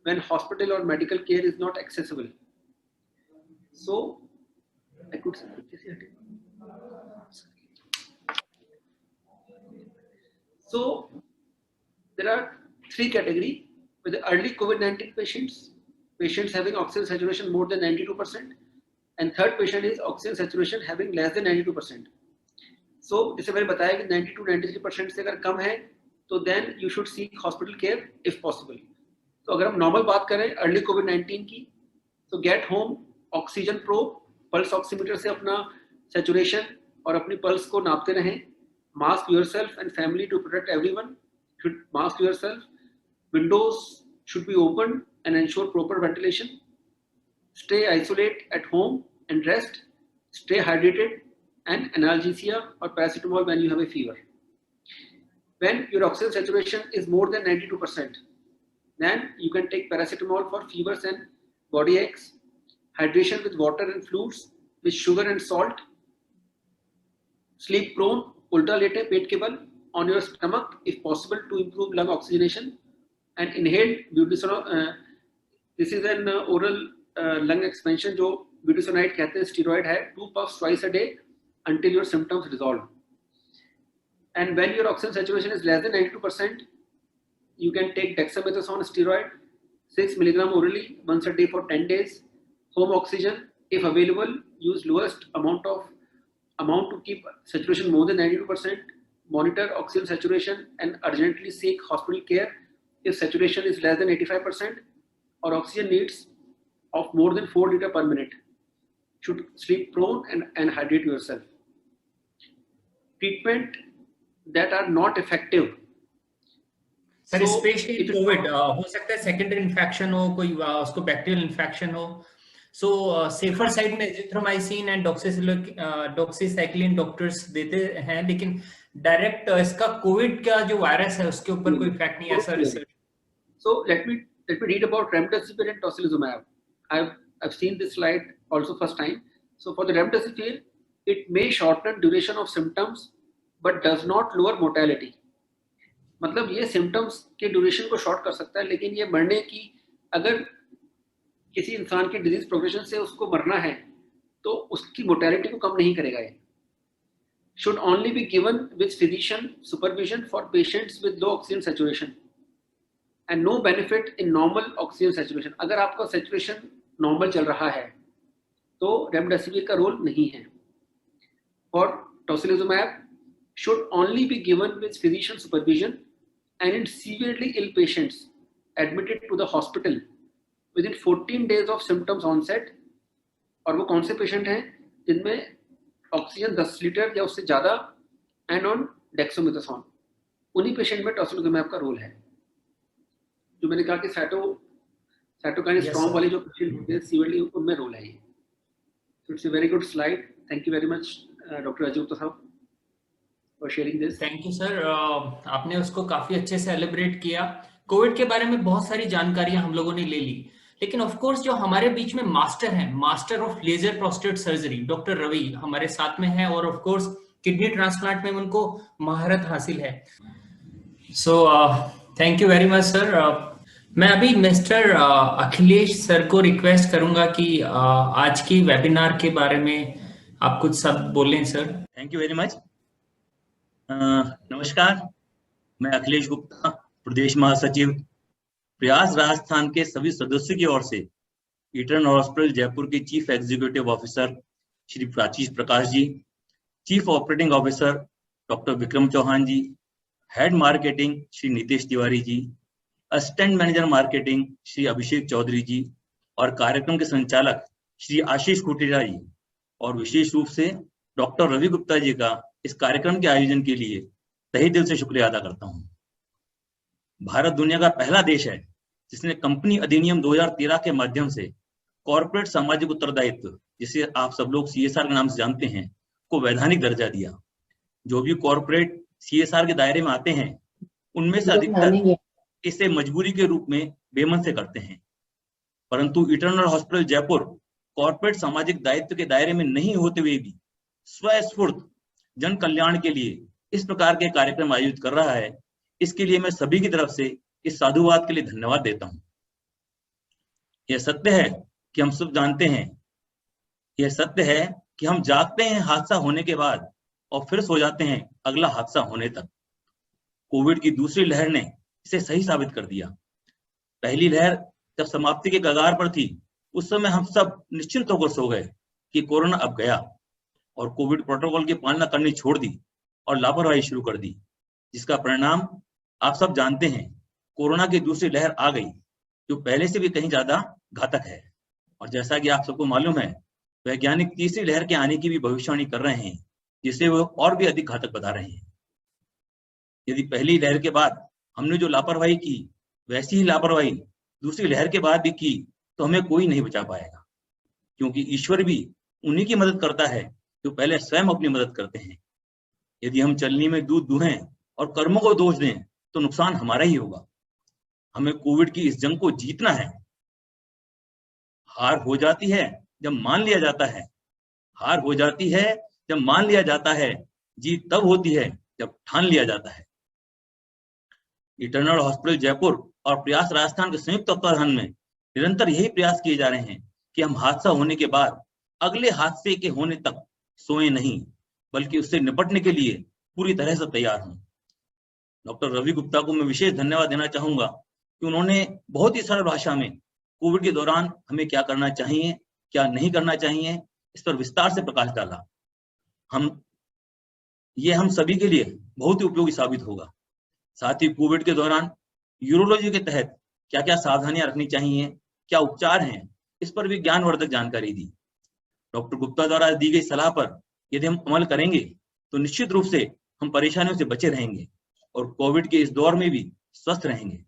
when hospital or medical care is not accessible. So I could say, so there are 3 categories with the early COVID-19 patients having oxygen saturation more than 92%, and third patient is oxygen saturation having less than 92%. So जैसे मैंने बताया कि 92-93% से अगर कम है तो then you should seek hospital care if possible. तो अगर हम नॉर्मल बात करें अर्ली COVID-19 की, तो get home oxygen probe, pulse oximeter से अपना सैचुरेशन और अपनी पल्स को नापते रहें। Mask yourself and family to protect everyone. Should mask yourself. Windows should be opened and ensure proper ventilation. Stay isolate at home and rest. Stay hydrated and analgesia or paracetamol when you have a fever. When your oxygen saturation is more than 92%, then you can take paracetamol for fevers and body aches. Hydration with water and fluids with sugar and salt. Sleep prone, उल्टा लेटे पेट के बल on your stomach if possible to improve lung oxygenation, and inhaled budesonide. This is an oral lung expansion जो budesonide कहते हैं, steroid है, 2 puffs twice a day until your symptoms resolve. And when your oxygen saturation is less than 92%, you can take dexamethasone steroid 6 mg orally once a day for 10 days. Home oxygen if available, use lowest amount to keep saturation more than 92%. Monitor oxygen saturation and urgently seek hospital care if saturation is less than 85% or oxygen needs of more than 4 liters per minute. Should sleep prone and hydrate yourself. Treatment that are not effective. Sir specially Covid हो सकता है secondary infection हो, कोई उसको bacterial infection हो, सो safer side में azithromycin and doxycycline doctors देते हैं, लेकिन डायरेक्ट इसका कोविड का जो वायरस है उसके ऊपर कोई इफेक्ट नहीं है ऐसा research. So let me read about remdesivir and tocilizumab. I've seen this slide also first time. So for the remdesivir, it may shorten duration of symptoms but does not lower mortality. मतलब ये symptoms के duration को short कर सकता है, लेकिन ये मरने की, अगर किसी इंसान की डिजीज प्रोग्रेशन से उसको मरना है तो उसकी मोर्टेलिटी को कम नहीं करेगा। ये should only be given with physician supervision for patients with low oxygen saturation and no benefit in normal oxygen saturation. अगर आपका saturation नॉर्मल चल रहा है तो रेमडेसिविर का रोल नहीं है। For tocilizumab should only be given with physician supervision and in severely ill patients admitted to the hospital within 14 days of symptoms onset. और वो कौन से पेशेंट हैं जिनमें ऑक्सीजन 10 लीटर या उससे ज़्यादा एंड ऑन डेक्सामेथासोन, उन्हीं पेशेंट में टोसिलिजुमैब का रोल है। जो मैंने कहा कि साइटोकाइन स्ट्रॉन्ग वाले जो पेशेंट होते हैं सीवियरली, उनमें रोल है ये। So it's a very good slide. Thank you very much doctor Rajiv Gupta साहब for sharing this. Thank you sir, आपने उसको काफी अच्छे से एलिब्रेट किया। कोविड के बारे में बहुत सारी जानकारियां हम लोगों ने ले ली, लेकिन ऑफ कोर्स जो हमारे बीच में मास्टर हैं, master of laser prostate surgery, doctor Ravi हमारे साथ में है, और ऑफ कोर्स किडनी ट्रांसप्लांट में उनको महारत हासिल है। So thank you very much sir. मैं अभी मिस्टर अखिलेश सर को रिक्वेस्ट करूंगा कि आज की वेबिनार के बारे में आप कुछ सब बोलें sir. Thank you very much. नमस्कार, मैं अखिलेश गुप्ता, प्रदेश महासचिव, प्रयास राजस्थान के सभी सदस्यों की ओर से ईटर्न हॉस्पिटल जयपुर के chief executive officer Shri Prachish Prakash ji, chief operating officer doctor Vikram Chauhan ji, head marketing Shri Nitish Tiwari ji, assistant manager marketing Shri Abhishek Chaudhary ji, और कार्यक्रम के संचालक श्री आशीष कुटीरा जी, और विशेष रूप से डॉक्टर रवि गुप्ता जी का इस कार्यक्रम के आयोजन के लिए तहे दिल से शुक्रिया अदा करता हूं। भारत दुनिया का पहला देश है जिसने कंपनी अधिनियम 2013 के माध्यम से कॉर्पोरेट सामाजिक उत्तरदायित्व, जिसे आप सब लोग CSR के नाम से जानते हैं, को वैधानिक दर्जा दिया। जो भी कॉर्पोरेट CSR के दायरे में आते हैं उनमें से अधिकतर इसे मजबूरी के रूप में बेमन से करते हैं, परंतु इटर्नल हॉस्पिटल जयपुर कॉर्पोरेट सामाजिक दायित्व के दायरे में नहीं होते हुए भी स्वस्फूर्त जन कल्याण के लिए इस प्रकार के कार्यक्रम आयोजित कर रहा है। इसके लिए मैं सभी की तरफ से इस साधुवाद के लिए धन्यवाद देता हूं। यह सत्य है कि हम सब जानते हैं, यह सत्य है कि हम जागते हैं हादसा होने के बाद और फिर सो जाते हैं अगला हादसा होने तक। कोविड की दूसरी लहर ने इसे सही साबित कर दिया। पहली लहर जब समाप्ति के कगार पर थी, उस समय हम सब निश्चिंत होकर सो गए कि कोरोना अब गया, और कोविड प्रोटोकॉल की पालना करनी छोड़ दी और लापरवाही शुरू कर दी, जिसका परिणाम आप सब जानते हैं। कोरोना की दूसरी लहर आ गई जो पहले से भी कहीं ज्यादा घातक है, और जैसा कि आप सबको मालूम है, वैज्ञानिक तीसरी लहर के आने की भी भविष्यवाणी कर रहे हैं, जिसे वो और भी अधिक घातक बता रहे हैं। यदि पहली लहर के बाद हमने जो लापरवाही की वैसी ही लापरवाही दूसरी लहर के बाद भी की, तो हमें कोई नहीं बचा पाएगा, क्योंकि ईश्वर भी उन्हीं की मदद करता है जो पहले स्वयं अपनी मदद करते हैं। यदि हम चलनी में दूध दुहें और कर्मों को दोष दें तो नुकसान हमारा ही होगा। हमें कोविड की इस जंग को जीतना है। हार हो जाती है जब मान लिया जाता है, हार हो जाती है जब मान लिया जाता है, जीत तब होती है जब ठान लिया जाता है। इटर्नल हॉस्पिटल जयपुर और प्रयास राजस्थान के संयुक्त तत्वाधान में निरंतर यही प्रयास किए जा रहे हैं कि हम हादसा होने के बाद अगले हादसे के होने तक सोए नहीं, बल्कि उससे निपटने के लिए पूरी तरह से तैयार हों। डॉक्टर रवि गुप्ता को मैं विशेष धन्यवाद देना चाहूंगा कि उन्होंने बहुत ही सरल भाषा में कोविड के दौरान हमें क्या करना चाहिए, क्या नहीं करना चाहिए, इस पर विस्तार से प्रकाश डाला। हम सभी के लिए बहुत ही उपयोगी साबित होगा। साथ ही कोविड के दौरान यूरोलॉजी के तहत क्या क्या सावधानियां रखनी चाहिए, क्या उपचार हैं, इस पर भी ज्ञानवर्धक जानकारी दी। डॉक्टर गुप्ता द्वारा दी गई सलाह पर यदि हम अमल करेंगे तो निश्चित रूप से हम परेशानियों से बचे रहेंगे और कोविड के इस दौर में भी स्वस्थ रहेंगे।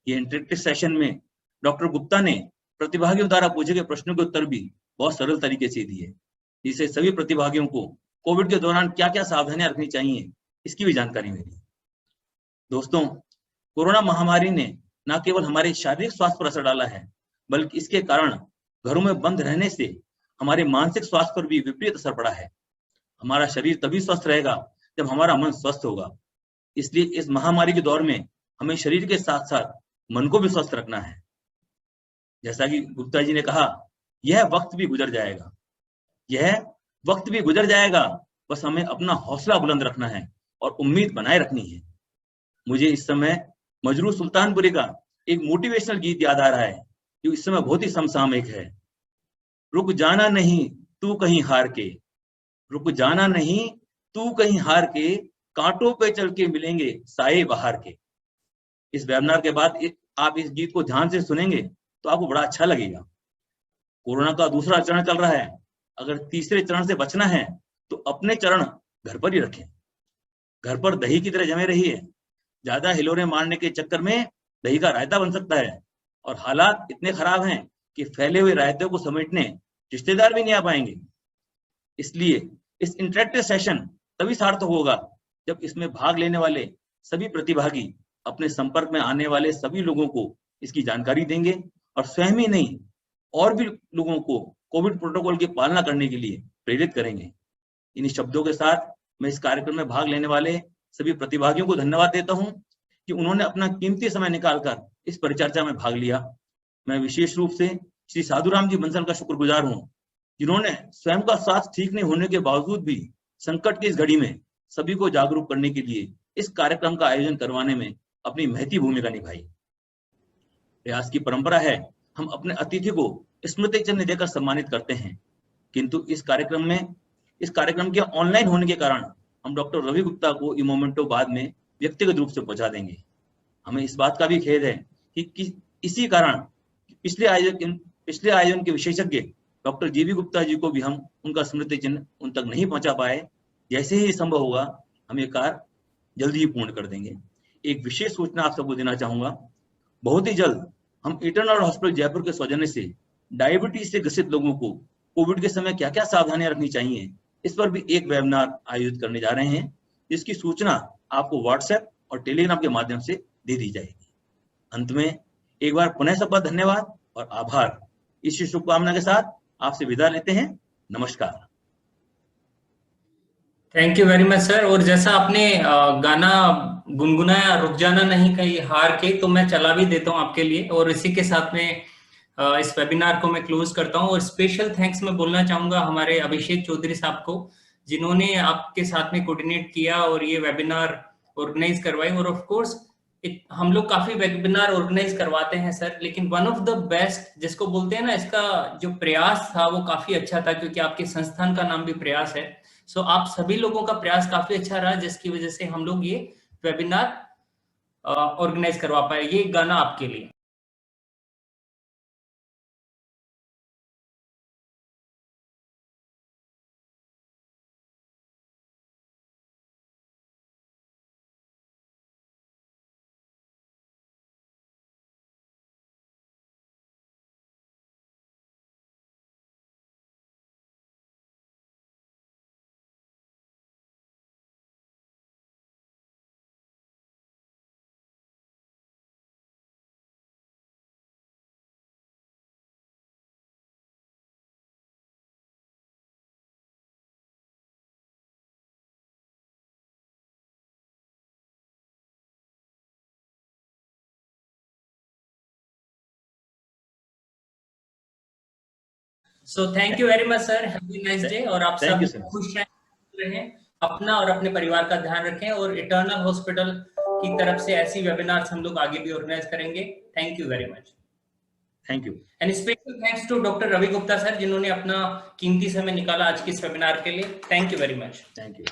ये इंटरेक्टिव सेशन में डॉक्टर गुप्ता ने प्रतिभागियों द्वारा पूछे गए प्रश्नों के उत्तर भी बहुत सरल तरीके से दिए, जिससे सभी प्रतिभागियों को कोविड के दौरान क्या क्या सावधानियां रखनी चाहिए इसकी भी जानकारी मिली। दोस्तों, कोरोना महामारी ने न केवल हमारे शारीरिक स्वास्थ्य पर असर डाला है, बल्कि इसके कारण घरों में बंद रहने से हमारे मानसिक स्वास्थ्य पर भी विपरीत असर पड़ा है। हमारा शरीर तभी स्वस्थ रहेगा जब हमारा मन स्वस्थ होगा। इसलिए इस महामारी के दौर में हमें शरीर के साथ साथ मन को भी स्वस्थ रखना है। जैसा कि गुप्ता जी ने कहा, यह वक्त भी गुजर जाएगा, यह वक्त भी गुजर जाएगा, बस हमें अपना हौसला बुलंद रखना है और उम्मीद बनाए रखनी है। मुझे इस समय मजरू सुल्तानपुरी का एक मोटिवेशनल गीत याद आ रहा है जो इस समय बहुत ही समसामयिक है। रुक जाना नहीं तू कहीं हार के, रुक जाना नहीं तू कहीं हार के, कांटों पे चल के मिलेंगे साए बहार के। इस वेबिनार के बाद आप इस गीत को ध्यान से सुनेंगे तो आपको बड़ा अच्छा लगेगा। कोरोना का दूसरा चरण चल रहा है। अगर तीसरे चरण से बचना है तो अपने चरण घर पर ही रखें। घर पर दही की तरह जमे रहिए। ज्यादा हिलोरे मारने के चक्कर में दही का रायता बन सकता है और हालात इतने खराब हैं कि फैले हुए रायते को समेटने रिश्तेदार भी नहीं आ पाएंगे। इसलिए इस इंटरेक्टिव सेशन तभी सार्थक होगा जब इसमें भाग लेने वाले सभी प्रतिभागी अपने संपर्क में आने वाले सभी लोगों को इसकी जानकारी देंगे और स्वयं ही नहीं और भी लोगों को कोविड प्रोटोकॉल की पालना करने के लिए प्रेरित करेंगे। इन शब्दों के साथ मैं इस कार्यक्रम में भाग लेने वाले सभी प्रतिभागियों को धन्यवाद देता हूं कि उन्होंने अपना कीमती समय निकालकर इस परिचर्चा में भाग लिया। मैं विशेष रूप से श्री साधुराम जी बंसल का शुक्रगुजार हूं, जिन्होंने स्वयं का स्वास्थ्य ठीक नहीं होने के बावजूद भी संकट की इस घड़ी में सभी को जागरूक करने के लिए इस कार्यक्रम का आयोजन करवाने में अपनी महती भूमिका निभाई। प्रयास की परंपरा है हम अपने अतिथि को स्मृति चिन्ह देकर सम्मानित करते हैं, किंतु इस कार्यक्रम के ऑनलाइन होने के कारण हम डॉक्टर रवि गुप्ता को ये मोमेंटो बाद में व्यक्तिगत रूप से पहुंचा देंगे। हमें इस बात का भी खेद है कि इसी कारण पिछले आयोजन के विशेषज्ञ डॉक्टर जीवी गुप्ता जी को भी हम उनका स्मृति चिन्ह उन तक नहीं पहुंचा पाए। जैसे ही संभव होगा हम ये कार्य जल्दी ही पूर्ण कर देंगे। एक विशेष सूचना आप सबको देना चाहूंगा, बहुत ही जल्द हम इटर्नल हॉस्पिटल जयपुर के सौजन्य से डायबिटीज से ग्रसित लोगों को कोविड के समय क्या क्या सावधानियां रखनी चाहिए, इस पर भी एक वेबिनार आयोजित करने जा रहे हैं, जिसकी सूचना आपको व्हाट्सएप और टेलीग्राम के माध्यम से दे दी जाएगी। अंत में एक बार पुनः सबका धन्यवाद और आभार। इसी शुभकामना के साथ आपसे विदा लेते हैं। नमस्कार। Thank you very much sir. और जैसा आपने गाना गुनगुनाया रुक जाना नहीं कहीं हार के, तो मैं चला भी देता हूं आपके लिए, और इसी के साथ में इस वेबिनार को मैं क्लोज करता हूं। और स्पेशल थैंक्स मैं बोलना चाहूंगा हमारे अभिषेक चौधरी साहब को, जिन्होंने आपके साथ में कोऑर्डिनेट किया और ये वेबिनार ऑर्गेनाइज करवाई। और ऑफ कोर्स हम लोग काफी वेबिनार ऑर्गेनाइज करवाते हैं सर, लेकिन वन ऑफ द बेस्ट जिसको बोलते हैं ना, इसका जो प्रयास था वो काफी अच्छा था, क्योंकि आपके संस्थान का नाम भी प्रयास है। सो आप सभी लोगों का प्रयास काफी अच्छा रहा, जिसकी वजह से हम लोग ये वेबिनार ऑर्गेनाइज करवा पाए। ये गाना आपके लिए। So thank you very much sir, have a nice day. और आप सब खुश रहें, अपना और अपने परिवार का ध्यान रखें, और इटर्नल हॉस्पिटल की तरफ से ऐसी वेबिनार्स हम लोग आगे भी ऑर्गेनाइज करेंगे। Thank you very much. Thank you and special thanks to doctor Ravi Gupta sir, जिन्होंने अपना कीमती समय निकाला आज के इस वेबिनार के लिए। Thank you very much. Thank you.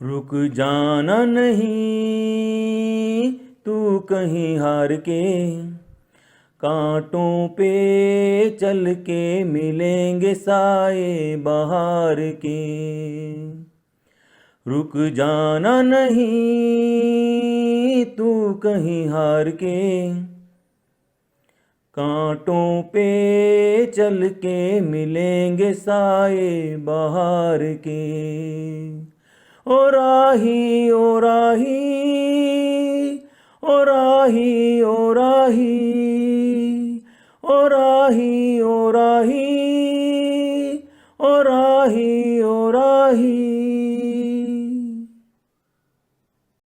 रुक जाना नहीं तू कहीं हार के, कांटों पे चल के मिलेंगे साए बहार के। रुक जाना नहीं तू कहीं हार के, कांटों पे चल के मिलेंगे साए बहार के। ओ राही ओ राही ओ राही ओ राही ओ राही ओ राही ओ राही ओ राही।